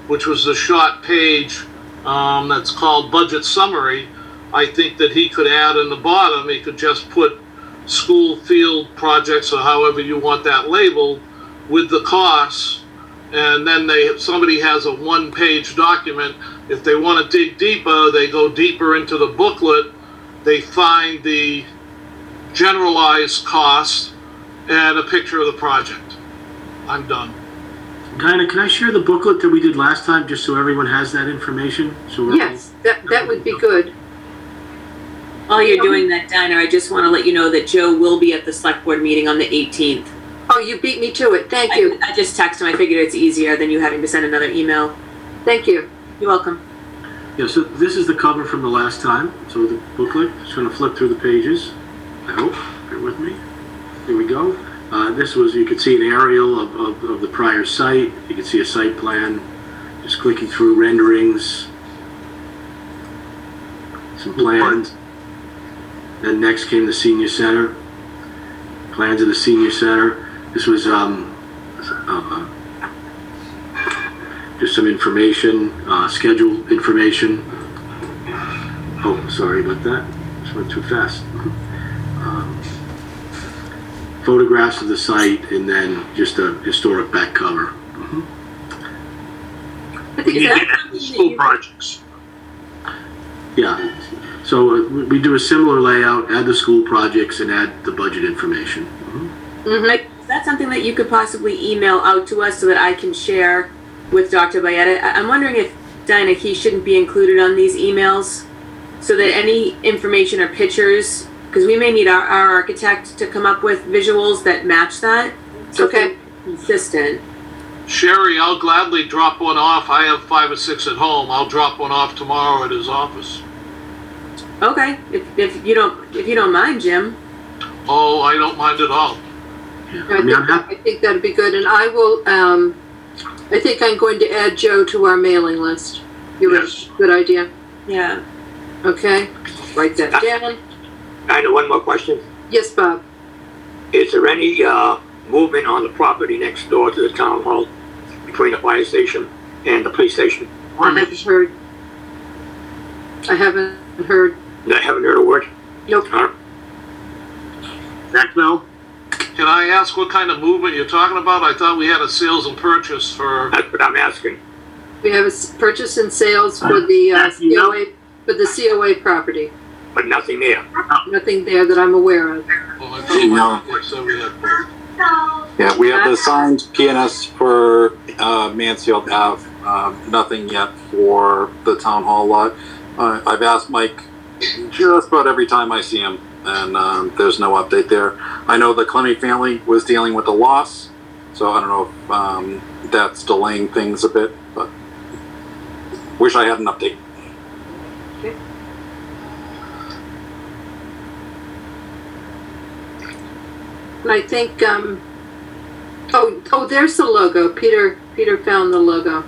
which was the short page that's called budget summary, I think that he could add in the bottom, he could just put school field projects or however you want that labeled with the costs. And then somebody has a one-page document. If they want to dig deeper, they go deeper into the booklet. They find the generalized costs and a picture of the project. I'm done. Dinah, can I share the booklet that we did last time, just so everyone has that information? So Yes, that would be good. While you're doing that, Dinah, I just want to let you know that Joe will be at the select board meeting on the 18th. Oh, you beat me to it. Thank you. I just texted him. I figured it's easier than you having to send another email. Thank you. You're welcome. Yeah, so this is the cover from the last time. So the booklet, just going to flip through the pages. I hope. Bear with me. Here we go. This was, you could see an aerial of the prior site. You could see a site plan. Just clicking through renderings. Some plans. Then next came the senior center. Plans of the senior center. This was just some information, schedule information. Oh, sorry about that. Just went too fast. Photographs of the site, and then just a historic back cover. I think Yeah, that's school projects. Yeah. So we do a similar layout, add the school projects, and add the budget information. Is that something that you could possibly email out to us so that I can share with Dr. Bayetta? I'm wondering if, Dinah, he shouldn't be included on these emails so that any information or pictures, because we may need our architect to come up with visuals that match that. So Okay. Consistent. Sherry, I'll gladly drop one off. I have 5 or 6 at home. I'll drop one off tomorrow at his office. Okay, if you don't mind, Jim. Oh, I don't mind at all. I think that'd be good, and I will, I think I'm going to add Joe to our mailing list. Yes. Good idea. Yeah. Okay, write that down. I know one more question. Yes, Bob? Is there any movement on the property next door to the town hall between the fire station and the police station? I haven't heard. I haven't heard. I haven't heard a word. Nope. Back now? Can I ask what kind of movement you're talking about? I thought we had a sales and purchase for... That's what I'm asking. We have a purchase and sales for the COA, for the COA property. But nothing there. Nothing there that I'm aware of. Oh, I thought you said we had both. Yeah, we have the signed PNS for Mansfield Ave. Nothing yet for the town hall lot. I've asked Mike just about every time I see him, and there's no update there. I know the Clemmy family was dealing with a loss, so I don't know if that's delaying things a bit, but wish I had an update. Okay. And I think, oh, there's the logo. Peter found the logo.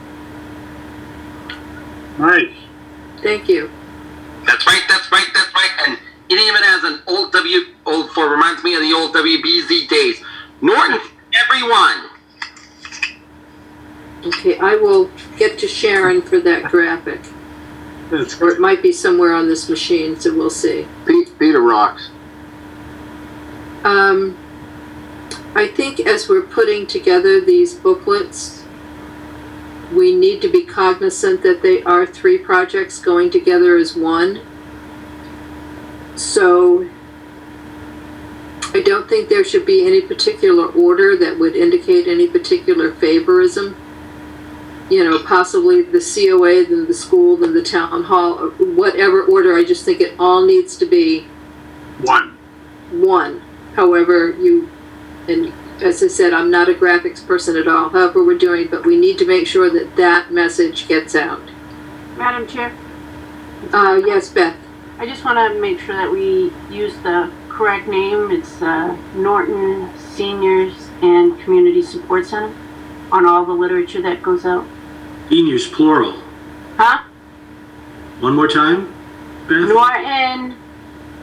Nice. Thank you. That's right. And it even has an reminds me of the old WBZ days. Norton, everyone. Okay, I will get to Sharon for that graphic. Or it might be somewhere on this machine, so we'll see. Peter rocks. I think as we're putting together these booklets, we need to be cognizant that they are 3 projects going together as one. So I don't think there should be any particular order that would indicate any particular favorism. You know, possibly the COA, then the school, then the town hall, or whatever order. I just think it all needs to be one. However, and as I said, I'm not a graphics person at all, however we're doing, but we need to make sure that that message gets out. Madam Chair, Yes, Beth. I just want to make sure that we use the correct name. It's Norton Seniors and Community Support Center on all the literature that goes out. Seniors plural. Huh? One more time, Beth? Norton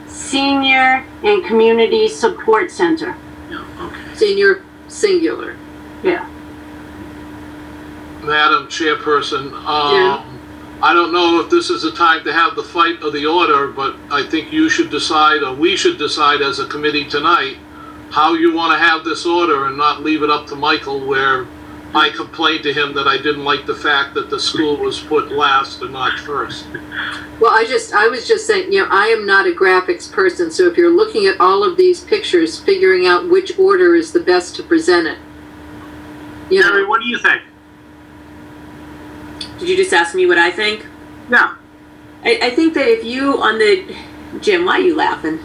Senior and Community Support Center. Yeah, okay. Senior singular. Yeah. Madam Chairperson, Yeah. I don't know if this is the time to have the fight of the order, but I think you should decide, or we should decide as a committee tonight, how you want to have this order and not leave it up to Michael where I complained to him that I didn't like the fact that the school was put last and not first. Well, I was just saying, you know, I am not a graphics person, so if you're looking at all of these pictures, figuring out which order is the best to present it. You know, Gary, what do you think? Did you just ask me what I think? Yeah. I think that if you on the Jim, why are you laughing?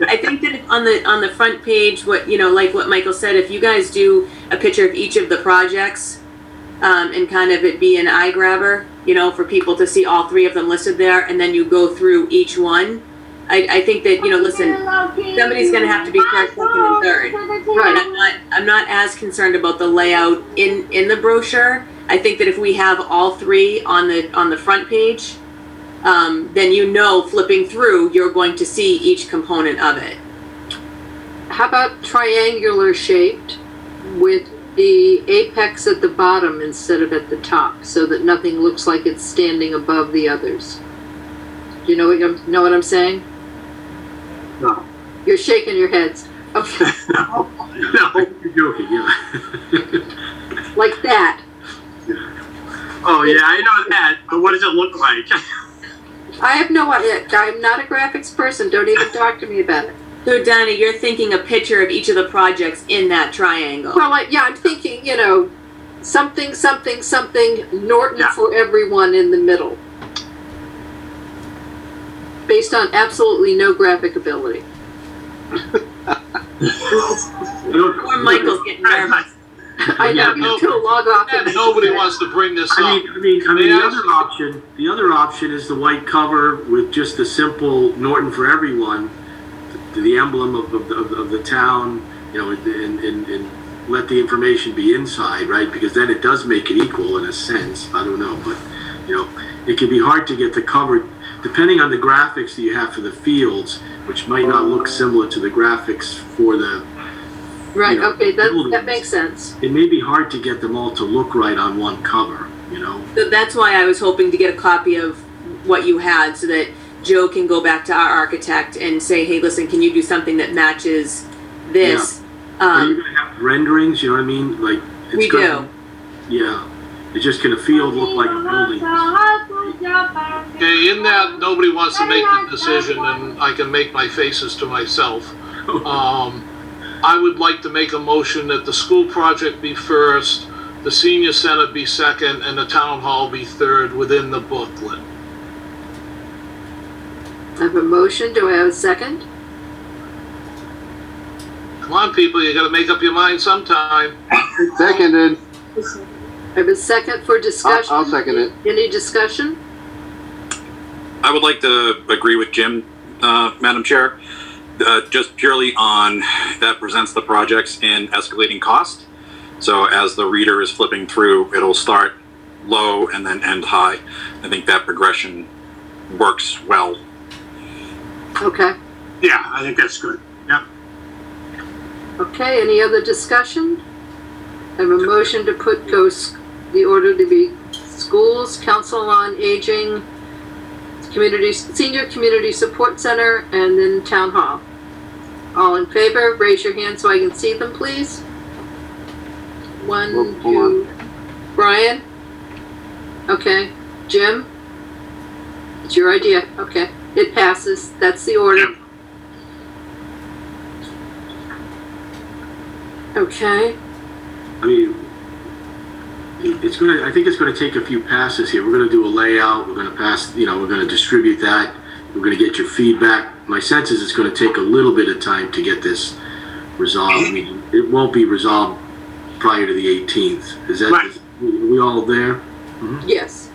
I think that if on the front page, what you know, like what Michael said, if you guys do a picture of each of the projects, and kind of it be an eye grabber, you know, for people to see all three of them listed there, and then you go through each one. I think that, you know, listen, somebody's going to have to be first, second, and third. Right. And I'm not as concerned about the layout in the brochure. I think that if we have all three on the front page, then you know, flipping through, you're going to see each component of it. how about triangular shaped with the apex at the bottom instead of at the top, so that nothing looks like it's standing above the others? Do you know what I'm saying? No. You're shaking your heads. Okay. No. You're joking, yeah. Like that. Oh, yeah, I know that, but what does it look like? I have no idea. I'm not a graphics person. Don't even talk to me about it. So Donna, you're thinking a picture of each of the projects in that triangle. Well, I'm thinking, you know, something, something, something, Norton Yeah. for everyone in the middle. Based on absolutely no graphic ability. Or Michael's getting nervous. I know, you two log off. in- Nobody wants to bring this up. I mean, May I the other option is the white cover with just a simple Norton for everyone, the emblem of the town, you know, and let the information be inside, right? Because then it does make it equal in a sense. I don't know, but you know, it can be hard to get the cover, depending on the graphics that you have for the fields, which might not look similar to the graphics for the. Right, you know, okay, that buildings. makes sense. It may be hard to get them all to look right on one cover, you know? So that's why I was hoping to get a copy of what you had so that Joe can go back to our architect and say, hey, listen, can you do something that matches this? Are you gonna have renderings, you know what I mean? Like, it's We gonna, yeah. It's just gonna look like a building. Okay, in that, nobody wants to make the decision, and I can make my faces to myself. I would like to make a motion that the school project be first, the senior center be second, and the town hall be third within the booklet. I have a motion, do I have a second? Come on, people, you gotta make up your mind sometime. Seconded. I have a second for discussion. I'll second it. Any discussion? I would like to agree with Jim, Madam Chair, just purely on that presents the projects in escalating cost. So as the reader is flipping through, it'll start low and then end high. I think that progression works well. Okay. Yeah, I think that's good. Yeah. Okay, any other discussion? I have a motion to put the order to be schools, council on aging, senior community support center, and then town hall. All in favor, raise your hand so I can see them, please. One, Hold two. Brian? Okay. Jim? It's your idea. Okay. It passes. That's the order. Okay. I mean, I think it's gonna take a few passes here. We're gonna do a layout, we're gonna pass, you know, we're gonna distribute that, we're gonna get your feedback. My sense is it's gonna take a little bit of time to get this resolved. I mean, it won't be resolved prior to the 18th. Is that, Right. are we all there? Yes.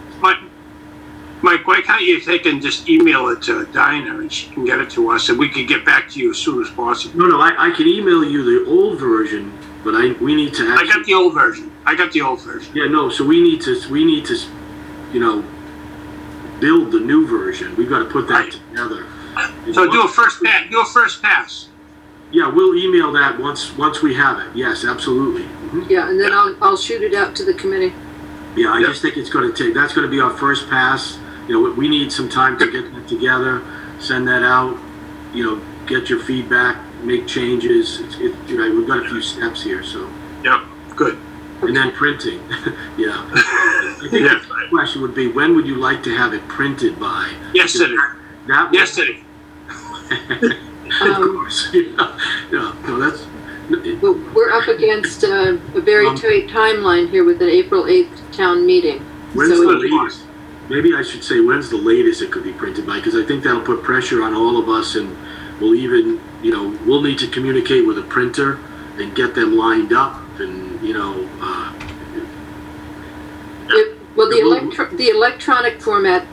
Mike, why can't you take and just email it to Dinah and she can get it to us and we can get back to you as soon as possible? No, I can email you the old version but we need to I actually. got the old version. Yeah, no, so we need to, you know, build the new version. We've got to put that Right. together. So do a first pass. Yeah, we'll email that once we have it. Yes, absolutely. Mhm. Yeah, and then I'll shoot it out to the committee. Yeah, I just think it's going to take, that's going to be our first pass. You know, we need some time to get that together, send that out, you know, get your feedback, make changes. You know, we've got a few steps here, so. Yep, good. And then printing, yeah. I think Yeah. the question would be, when would you like to have it printed by? Yesterday. That would- Yesterday. Of course, yeah. Yeah, no, that's. Well, we're up against a very tight timeline here with the April 8th town meeting. When's So the we- latest? Maybe I should say, when's the latest it could be printed by? Because I think that'll put pressure on all of us, and we'll even, you know, we'll need to communicate with a printer and get them lined up, and, you know, Well, the electronic format,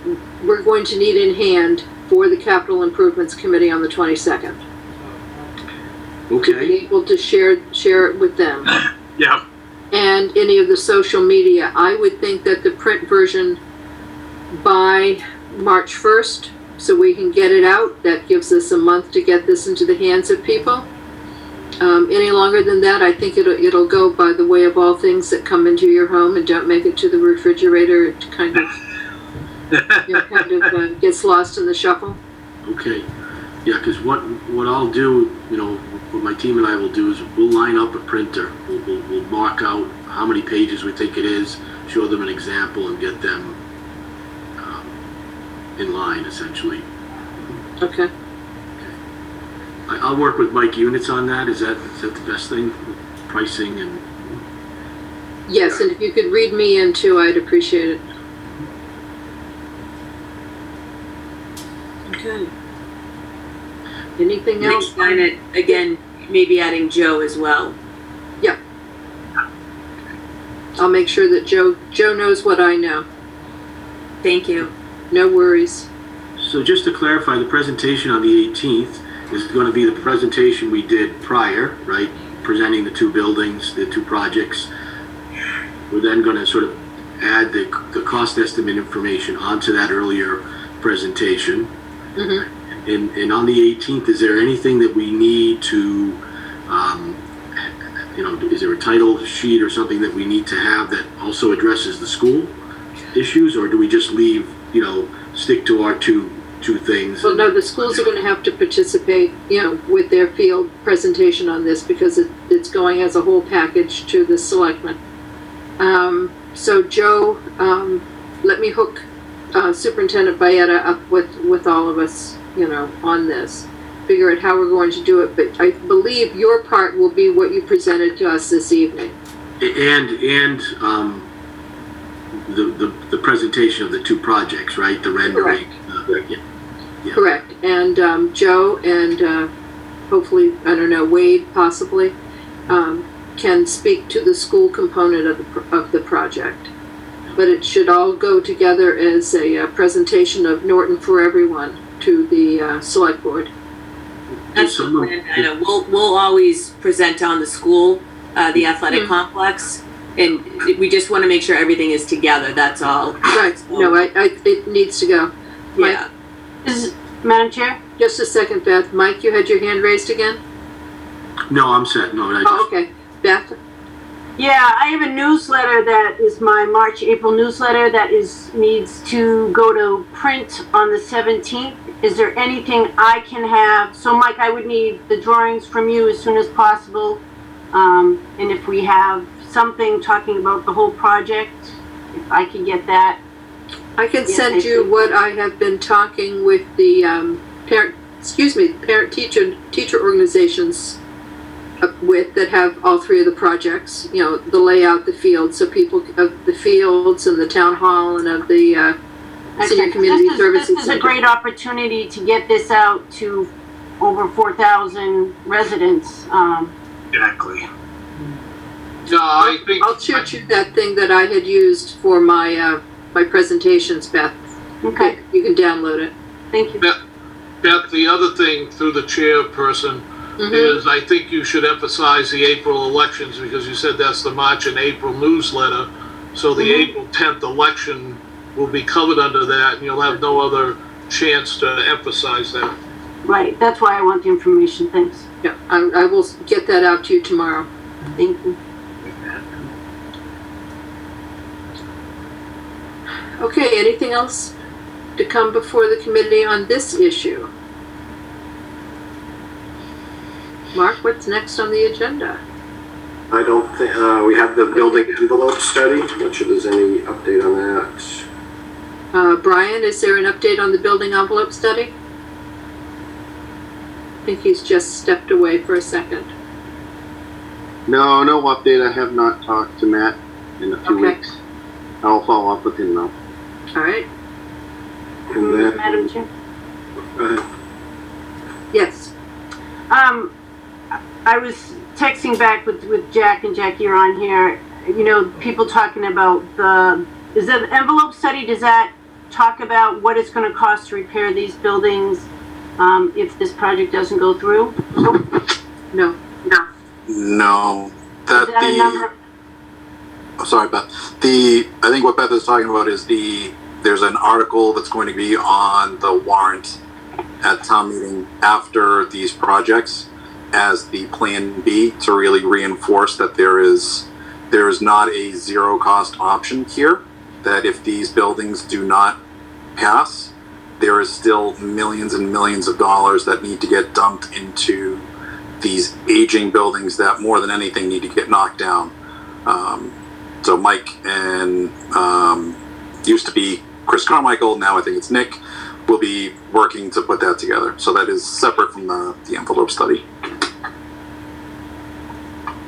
we're going to need in hand for the Capital Improvements Committee on the 22nd. To be okay. able to share it with them. Yeah. And any of the social media. I would think that the print version by March 1st, so we can get it out. That gives us a month to get this into the hands of people. Any longer than that, I think it'll go by the way of all things that come into your home and don't make it to the refrigerator. It kind of gets lost in the shuffle. Okay, yeah, because what I'll do, you know, what my team and I will do is we'll line up a printer. We'll mark out how many pages we think it is, show them an example, and get them in line, essentially. Okay. I'll work with Mike Units on that. Is that the best thing? Pricing and... Yes, and if you could read me in too, I'd appreciate it. Okay. Anything else? Sign it again, maybe adding Joe as well. Yeah. I'll make sure that Joe knows what I know. Thank you. No worries. So just to clarify, the presentation on the 18th is going to be the presentation we did prior, right? Presenting the two buildings, the two projects. We're then going to sort of add the cost estimate information onto that earlier presentation. Mm-hmm. And on the 18th, is there anything that we need to, you know, is there a title sheet or something that we need to have that also addresses the school issues, or do we just leave, you know, stick to our two things? Well, no, the schools are going to have to participate, you know, with their field presentation on this because it's going as a whole package to the selectmen. So Joe, let me hook Superintendent Bayetta up with all of us, you know, on this. Figure out how we're going to do it, but I believe your part will be what you presented to us this evening. And the presentation of the two projects, right? The rendering. Yeah. Correct. And Joe and hopefully, I don't know, Wade possibly, can speak to the school component of the project. But it should all go together as a presentation of Norton for everyone to the select board. That's the plan, Dinah. We'll always present on the school, the athletic complex, and we just want to make sure everything is together. That's all. Right. No, it needs to go. Yeah. Madam Chair? Just a second, Beth. Mike, you had your hand raised again? No, I'm set. No, I just... Oh, okay. Beth? Yeah, I have a newsletter that is my March-April newsletter that needs to go to print on the 17th. Is there anything I can have? So Mike, I would need the drawings from you as soon as possible. And if we have something talking about the whole project, if I can get that. I can send you what I have been talking with the parent-teacher organizations with that have all three of the projects, you know, the layout, the field, so people of the fields and the town hall and of the senior community services. This is a great opportunity to get this out to over 4,000 residents. Exactly. No, I think I'll shoot you that thing that I had used for my my presentations, Beth. Okay. You can download it. Thank you. Beth, the other thing through the chairperson, is I think you should emphasize the April elections, because you said that's the March and April newsletter. So the April 10th election will be covered under that, and you'll have no other chance to emphasize that. Right, that's why I want the information, thanks. Yeah, I will get that out to you tomorrow. Thank you. Okay, anything else to come before the committee on this issue? Mark, what's next on the agenda? I don't think, we have the building envelope study. Not sure there's any update on that. Brian, is there an update on the building envelope study? I think he's just stepped away for a second. No update. I have not talked to Matt in a few Okay. weeks. I'll follow up with him though. All right. And then, Madam Chair? go ahead. Yes. I was texting back with Jack, and Jack, you're on here. You know, people talking about is that the envelope study, does that talk about what it's going to cost to repair these buildings if this project doesn't go through? No. No, Is that a number? Oh, sorry, Beth. I think what Beth is talking about is there's an article that's going to be on the warrant at town meeting after these projects as the plan B to really reinforce that there is not a zero cost option here, that if these buildings do not pass, there is still millions and millions of dollars that need to get dumped into these aging buildings that more than anything need to get knocked down. So Mike and used to be Chris Carmichael, now I think it's Nick, will be working to put that together. So that is separate from the envelope study.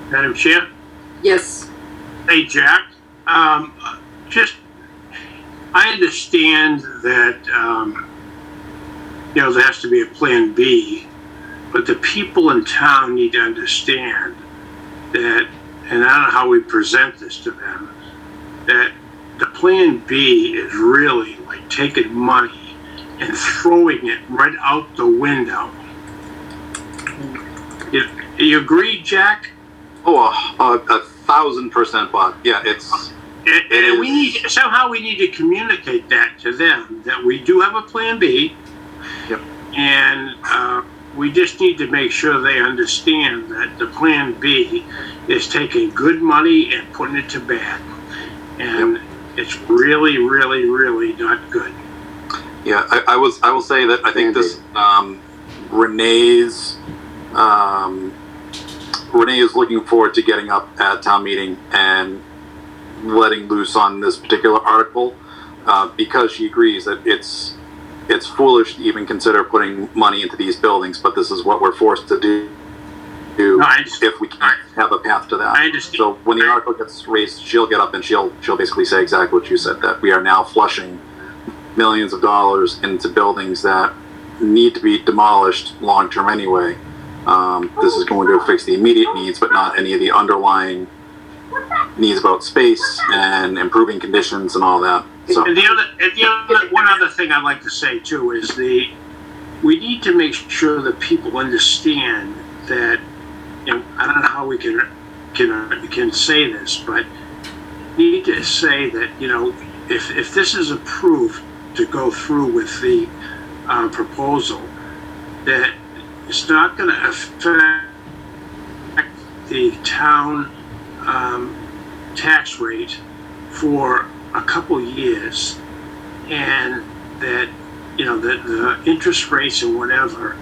Madam Chair? Yes. Hey, Jack. Just, I understand that, there has to be a plan B, but the people in town need to understand that, and I don't know how we present this to them, that the plan B is really like taking money and throwing it right out the window. You agree, Jack? Oh, 1,000%, Bob. Yeah, And we need to communicate that to them, that we do have a plan B. Yep. And we just need to make sure they understand that the plan B is taking good money and putting it to bad. And it's really, really, really not good. Yeah, I will say that I think this Renee is looking forward to getting up at town meeting and letting loose on this particular article because she agrees that it's foolish to even consider putting money into these buildings, but this is what we're forced to do if we can't have a path to that. I understand. So when the article gets raised, she'll get up and she'll basically say exactly what you said, that we are now flushing millions of dollars into buildings that need to be demolished long term anyway. This is going to fix the immediate needs, but not any of the underlying needs about space and improving conditions and all that. So. And one other thing I'd like to say too is we need to make sure that people understand that, I don't know how we can say this, but we need to say that, if this is approved to go through with the proposal, that it's not going to affect the town tax rate for a couple years, and that the interest rates and whatever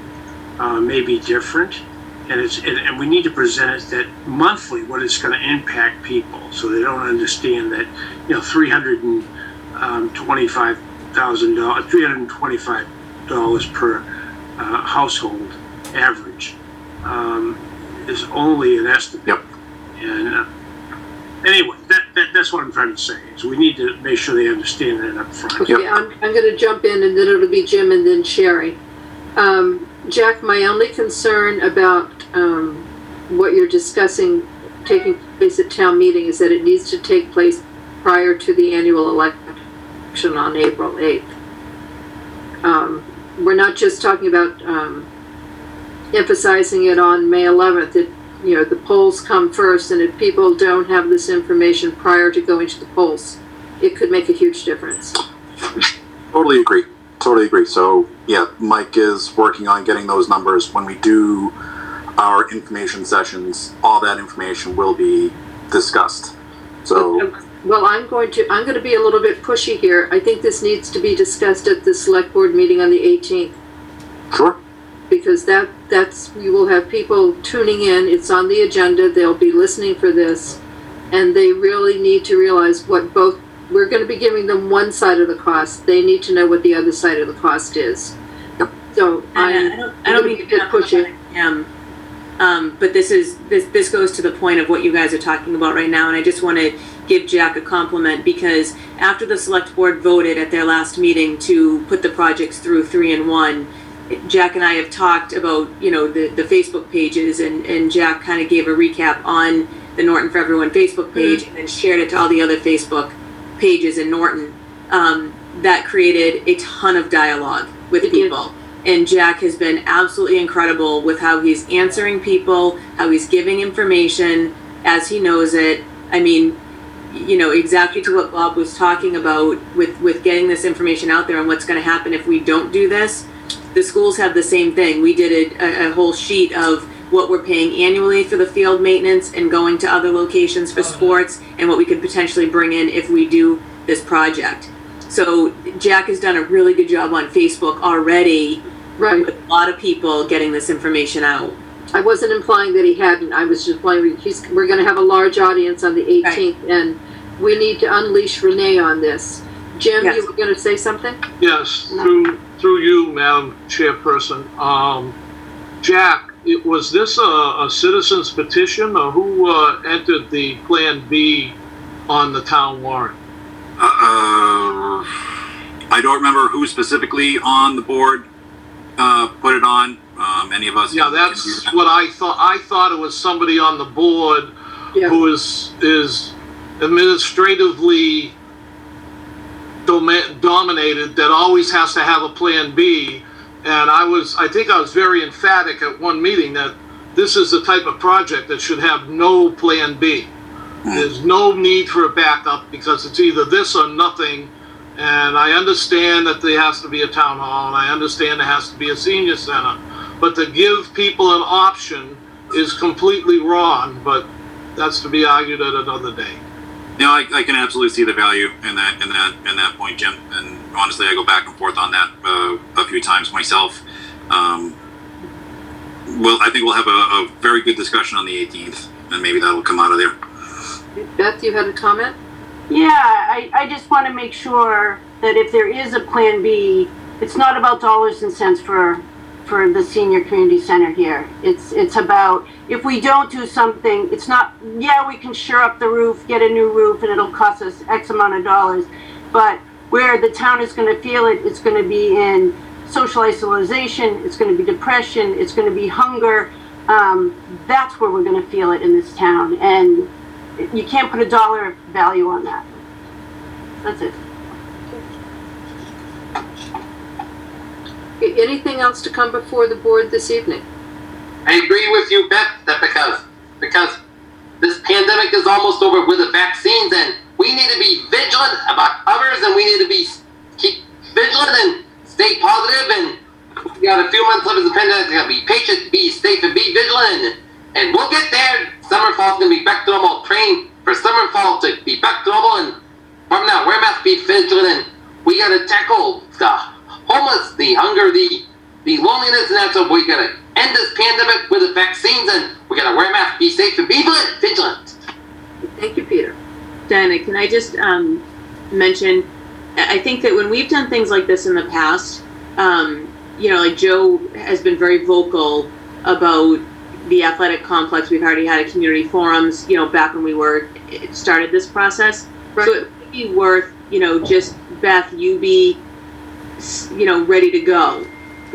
may be different, and we need to present it that monthly what it's going to impact people, so they don't understand that $325 per household average is only an estimate. Yep. And anyway, that's what I'm trying to say, is we need to make sure they understand that up front. Okay, Yep. I'm going to jump in, and then it'll be Jim and then Sherry. Jack, my only concern about what you're discussing taking place at town meeting is that it needs to take place prior to the annual election on April 8th. We're not just talking about emphasizing it on May 11th, that, you know, the polls come first, and if people don't have this information prior to going to the polls, it could make a huge difference. Totally agree. Totally agree. So, yeah, Mike is working on getting those numbers. When we do our information sessions, all that information will be discussed. So, well, I'm going to be a little bit pushy here. I think this needs to be discussed at the select board meeting on the 18th. sure. Because that's, you will have people tuning in, it's on the agenda, they'll be listening for this, and they really need to realize what both, we're gonna be giving them one side of the cost, they need to know what the other side of the cost is. Yep. So I don't mean to get pushy. But this goes to the point of what you guys are talking about right now, and I just want to give Jack a compliment, because after the select board voted at their last meeting to put the projects through 3-in-1, Jack and I have talked about, you know, the Facebook pages, and Jack kind of gave a recap on the Norton for Everyone Facebook page, and then shared it to all the other Facebook pages in Norton. That created a ton of dialogue with people. And Jack has been absolutely incredible with how he's answering people, how he's giving information as he knows it. I mean, you know, exactly to what Bob was talking about with getting this information out there and what's going to happen if we don't do this. The schools have the same thing. We did a whole sheet of what we're paying annually for the field maintenance and going to other locations for sports, and what we could potentially bring in if we do this project. So Jack has done a really good job on Facebook already, Right. with a lot of people getting this information out. I wasn't implying that he hadn't, I was just implying we're gonna have a large audience on the 18th, and we need to unleash Renee on this. Jim, Yes. you were gonna say something? Yes, through you, Madam Chairperson. Jack, was this a citizen's petition, or who entered the Plan B on the town warrant? I don't remember who specifically on the board put it on. Any of us? Yeah, can do that's that. what I thought. I thought it was somebody on the board who is administratively dominated, that always has to have a Plan B. And I think I was very emphatic at one meeting that this is the type of project that should have no Plan B. There's no need for a backup, because it's either this or nothing. And I understand that there has to be a town hall, and I understand there has to be a senior center, but to give people an option is completely wrong. But that's to be argued at another day. No, I can absolutely see the value in that point, Jim. And honestly, I go back and forth on that a few times myself. Well, I think we'll have a very good discussion on the 18th, and maybe that'll come out of there. Beth, you had a comment? Yeah, I just want to make sure that if there is a Plan B, it's not about dollars and cents for the senior community center here. It's about, if we don't do something, it's not, yeah, we can shore up the roof, get a new roof, and it'll cost us X amount of dollars, but where the town is going to feel it, it's going to be in social isolation, it's going to be depression, it's going to be hunger. That's where we're going to feel it in this town, and you can't put a dollar value on that. That's it. Anything else to come before the board this evening? I agree with you, Beth, that because this pandemic is almost over with the vaccines, and we need to be vigilant about others, and we need to keep vigilant and stay positive. And we got a few months left of the pandemic. We gotta be patient, be safe, and be vigilant, and we'll get there. Summer, fall's gonna be back to normal. Train for summer and fall to be back to normal, and from now, wear masks, be vigilant, and we gotta tackle the homeless, the hunger, the loneliness, and that's what we gotta end this pandemic with the vaccines, and we gotta wear masks, be safe, and be vigilant. Thank you, Peter. Diana, can I just mention, I think that when we've done things like this in the past, you know, like Joe has been very vocal about the athletic complex. We've already had a community forums, you know, back when we started this process. Right. So it would be worth, you know, just Beth, you be, you know, ready to go.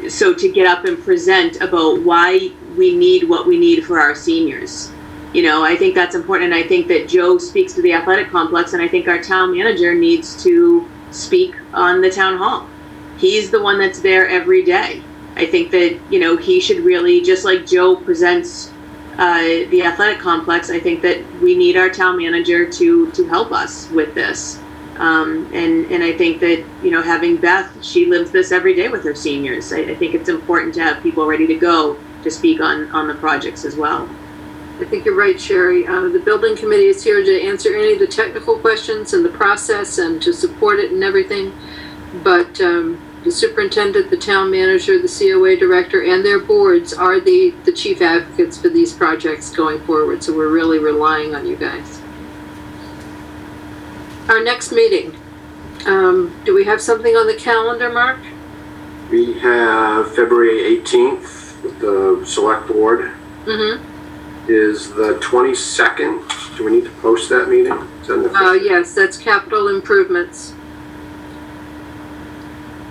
So to get up and present about why we need what we need for our seniors. You know, I think that's important. And I think that Joe speaks to the athletic complex, and I think our town manager needs to speak on the town hall. He's the one that's there every day. I think that, he should really, just like Joe presents the athletic complex, I think that we need our town manager to help us with this. And I think that, having Beth, she lives this every day with her seniors. I think it's important to have people ready to go to speak on the projects as well. I think you're right, Sherry. The building committee is here to answer any of the technical questions and the process and to support it and everything. But the superintendent, the town manager, the COA director, and their boards are the chief advocates for these projects going forward. So we're really relying on you guys. Our next meeting. Do we have something on the calendar, Mark? We have February 18th with the select board. Mm-hmm. Is the 22nd, do we need to post that meeting? Is that in the Yes, that's capital improvements.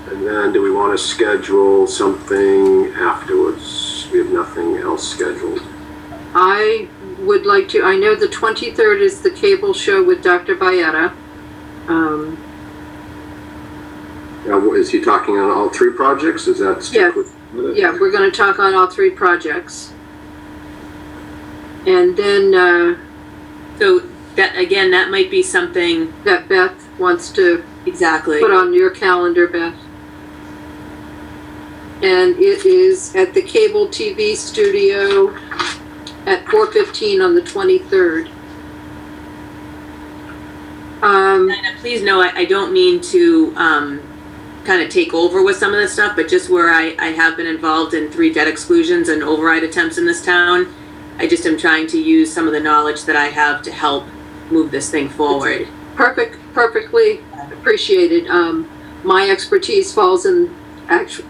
And then do we want to schedule something afterwards? We have nothing else scheduled. I would like to, I know the 23rd is the cable show with Dr. Baeta. Is he talking on all three projects? Is that Yeah, we're going to talk on all three projects. And then, so that, again, that might be something that Beth wants to exactly put on your calendar, Beth. And it is at the cable TV studio at 4:15 on the 23rd. And please know, I don't mean to kind of take over with some of this stuff, but just where I have been involved in 3 debt exclusions and override attempts in this town, I just am trying to use some of the knowledge that I have to help move this thing forward. Perfectly appreciated. My expertise falls in actually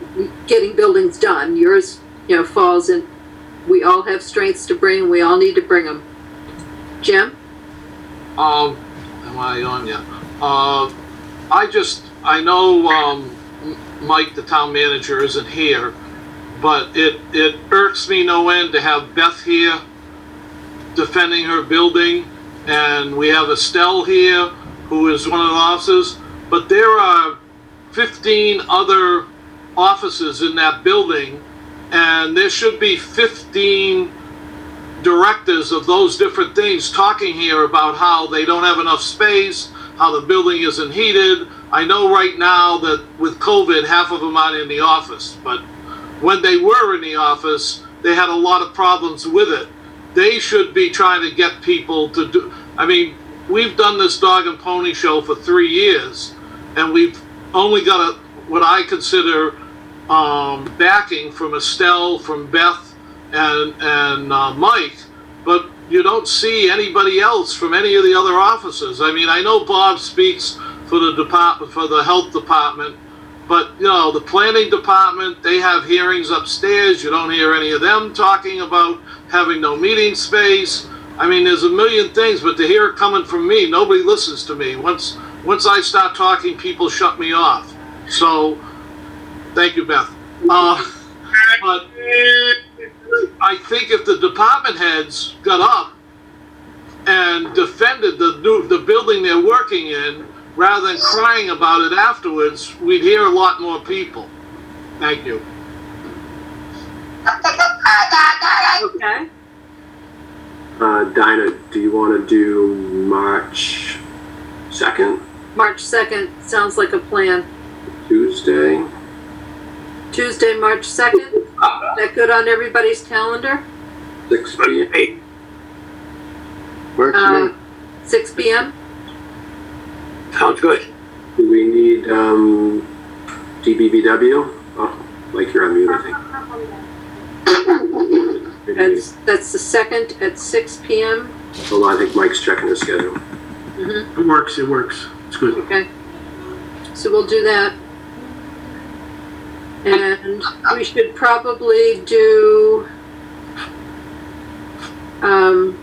getting buildings done. Yours, falls in. We all have strengths to bring. We all need to bring them. Jim? Am I on yet? I know Mike, the town manager, isn't here, but it irks me no end to have Beth here defending her building, and we have Estelle here, who is one of the officers, but there are 15 other offices in that building, and there should be 15 directors of those different things talking here about how they don't have enough space, how the building isn't heated. I know right now that with COVID, half of them aren't in the office, but when they were in the office, they had a lot of problems with it. They should be trying to get people to do, we've done this dog and pony show for 3 years, and we've only got what I consider backing from Estelle, from Beth, and Mike, but you don't see anybody else from any of the other offices. I know Bob speaks for the department, for the health department, but the planning department, they have hearings upstairs. You don't hear any of them talking about having no meeting space. There's a million things, but to hear it coming from me, nobody listens to me. Once I start talking, people shut me off. So, thank you, Beth. But I think if the department heads got up and defended the building they're working in, rather than crying about it afterwards, we'd hear a lot more people. Thank you. Okay. Dinah, do you want to do March 2nd? March 2nd sounds like a plan. Tuesday, March 2nd? Is that good on everybody's calendar? 6 p.m. Works for me. 6 p.m.? Sounds good. Do we need DBBW? Oh, like you're on mute, I think. That's the 2nd at 6 p.m. Hold on, I think Mike's checking the schedule. Mm-hmm. It works. It's good. Okay. So we'll do that. And we should probably do the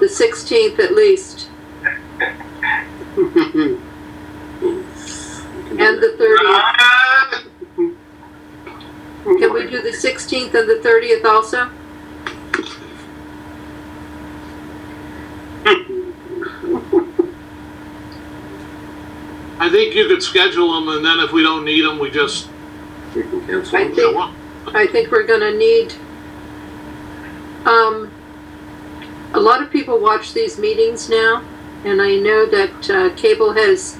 16th at least. And the 30th. Can we do the 16th and the 30th also? I think you could schedule them, and then if we don't need them, we just can cancel. I think we're gonna need, a lot of people watch these meetings now, and I know that, cable has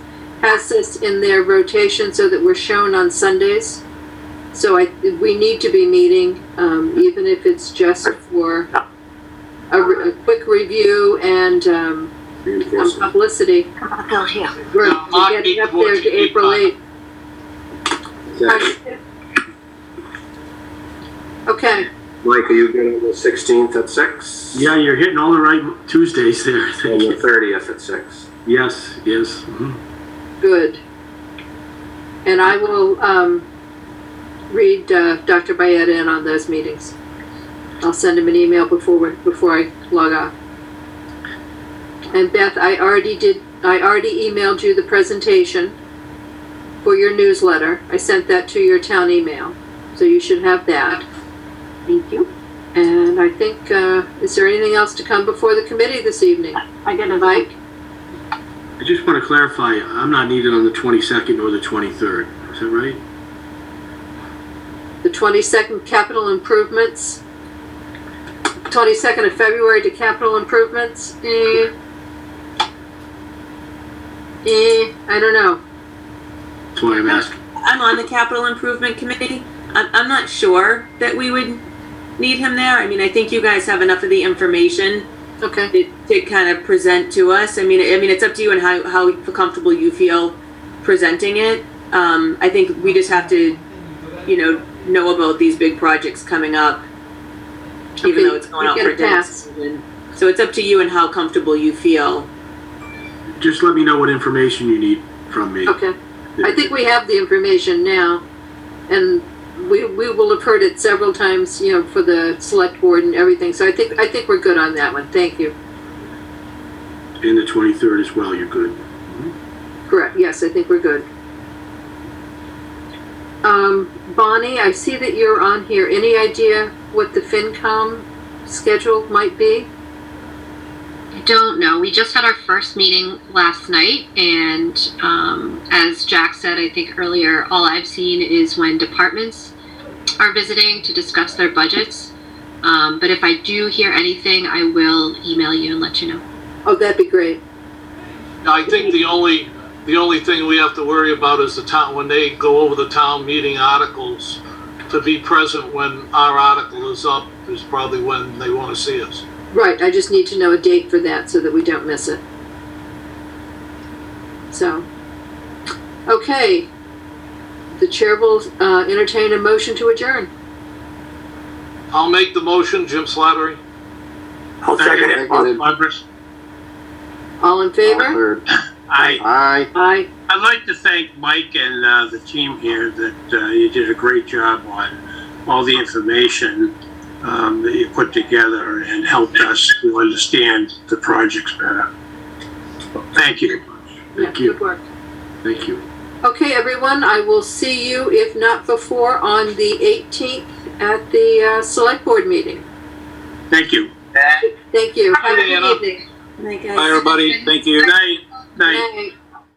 this in their rotation so that we're shown on Sundays. So we need to be meeting, even if it's just for a quick review and, some publicity. Bill here. We're Mark getting needs up more there to TV April time. 8th. Exactly. Okay, Mike, are you good on the 16th at 6? Yeah, you're hitting all the right Tuesdays there. And Thank the you. 30th at 6. Yes, yes. Mhm. good. And I will, read, Dr. Bayetta in on those meetings. I'll send him an email before I log off. And Beth, I already emailed you the presentation for your newsletter. I sent that to your town email, so you should have that. Thank you. And I think, is there anything else to come before the committee this evening? I got a Mike? I just want to clarify, I'm not needed on the 22nd or the 23rd. Is that right? The 22nd capital improvements. 22nd of February to capital improvements. I don't know. That's why I'm asking. I'm on the capital improvement committee. I'm not sure that we would need him there. I mean, I think you guys have enough of the information Okay. to kind of present to us. I mean, it's up to you and how comfortable you feel presenting it. I think we just have to, know about these big projects coming up, even though it's going out for pass. So it's up to you and how comfortable you feel. Just let me know what information you need from me. Okay. I think we have the information now, and we will have heard it several times, for the select board and everything. So I think we're good on that one. Thank you. And the 23rd as well, you're good. Correct. Yes, I think we're good. Bonnie, I see that you're on here. Any idea what the FinCom schedule might be? I don't know. We just had our first meeting last night, and as Jack said, I think earlier, all I've seen is when departments are visiting to discuss their budgets. But if I do hear anything, I will email you and let you know. Oh, that'd be great. I think the only thing we have to worry about is the town, when they go over the town meeting articles, to be present when our article is up is probably when they want to see us. Right. I just need to know a date for that so that we don't miss it. So, okay. The chair will entertain a motion to adjourn. I'll make the motion, Jim Slattery. I'll second it. Margaret? All in favor? Third. Aye. Aye. I'd like to thank Mike and the team here that you did a great job on all the information that you put together and helped us to understand the projects better. Thank you. Thank Yeah, you. good work. Thank you. Okay, everyone, I will see you, if not before, on the 18th at the select board meeting. Thank you. Thank you. Have a Anna. good evening. Bye, guys. Bye, everybody. Thank you. Good night. Night. Night.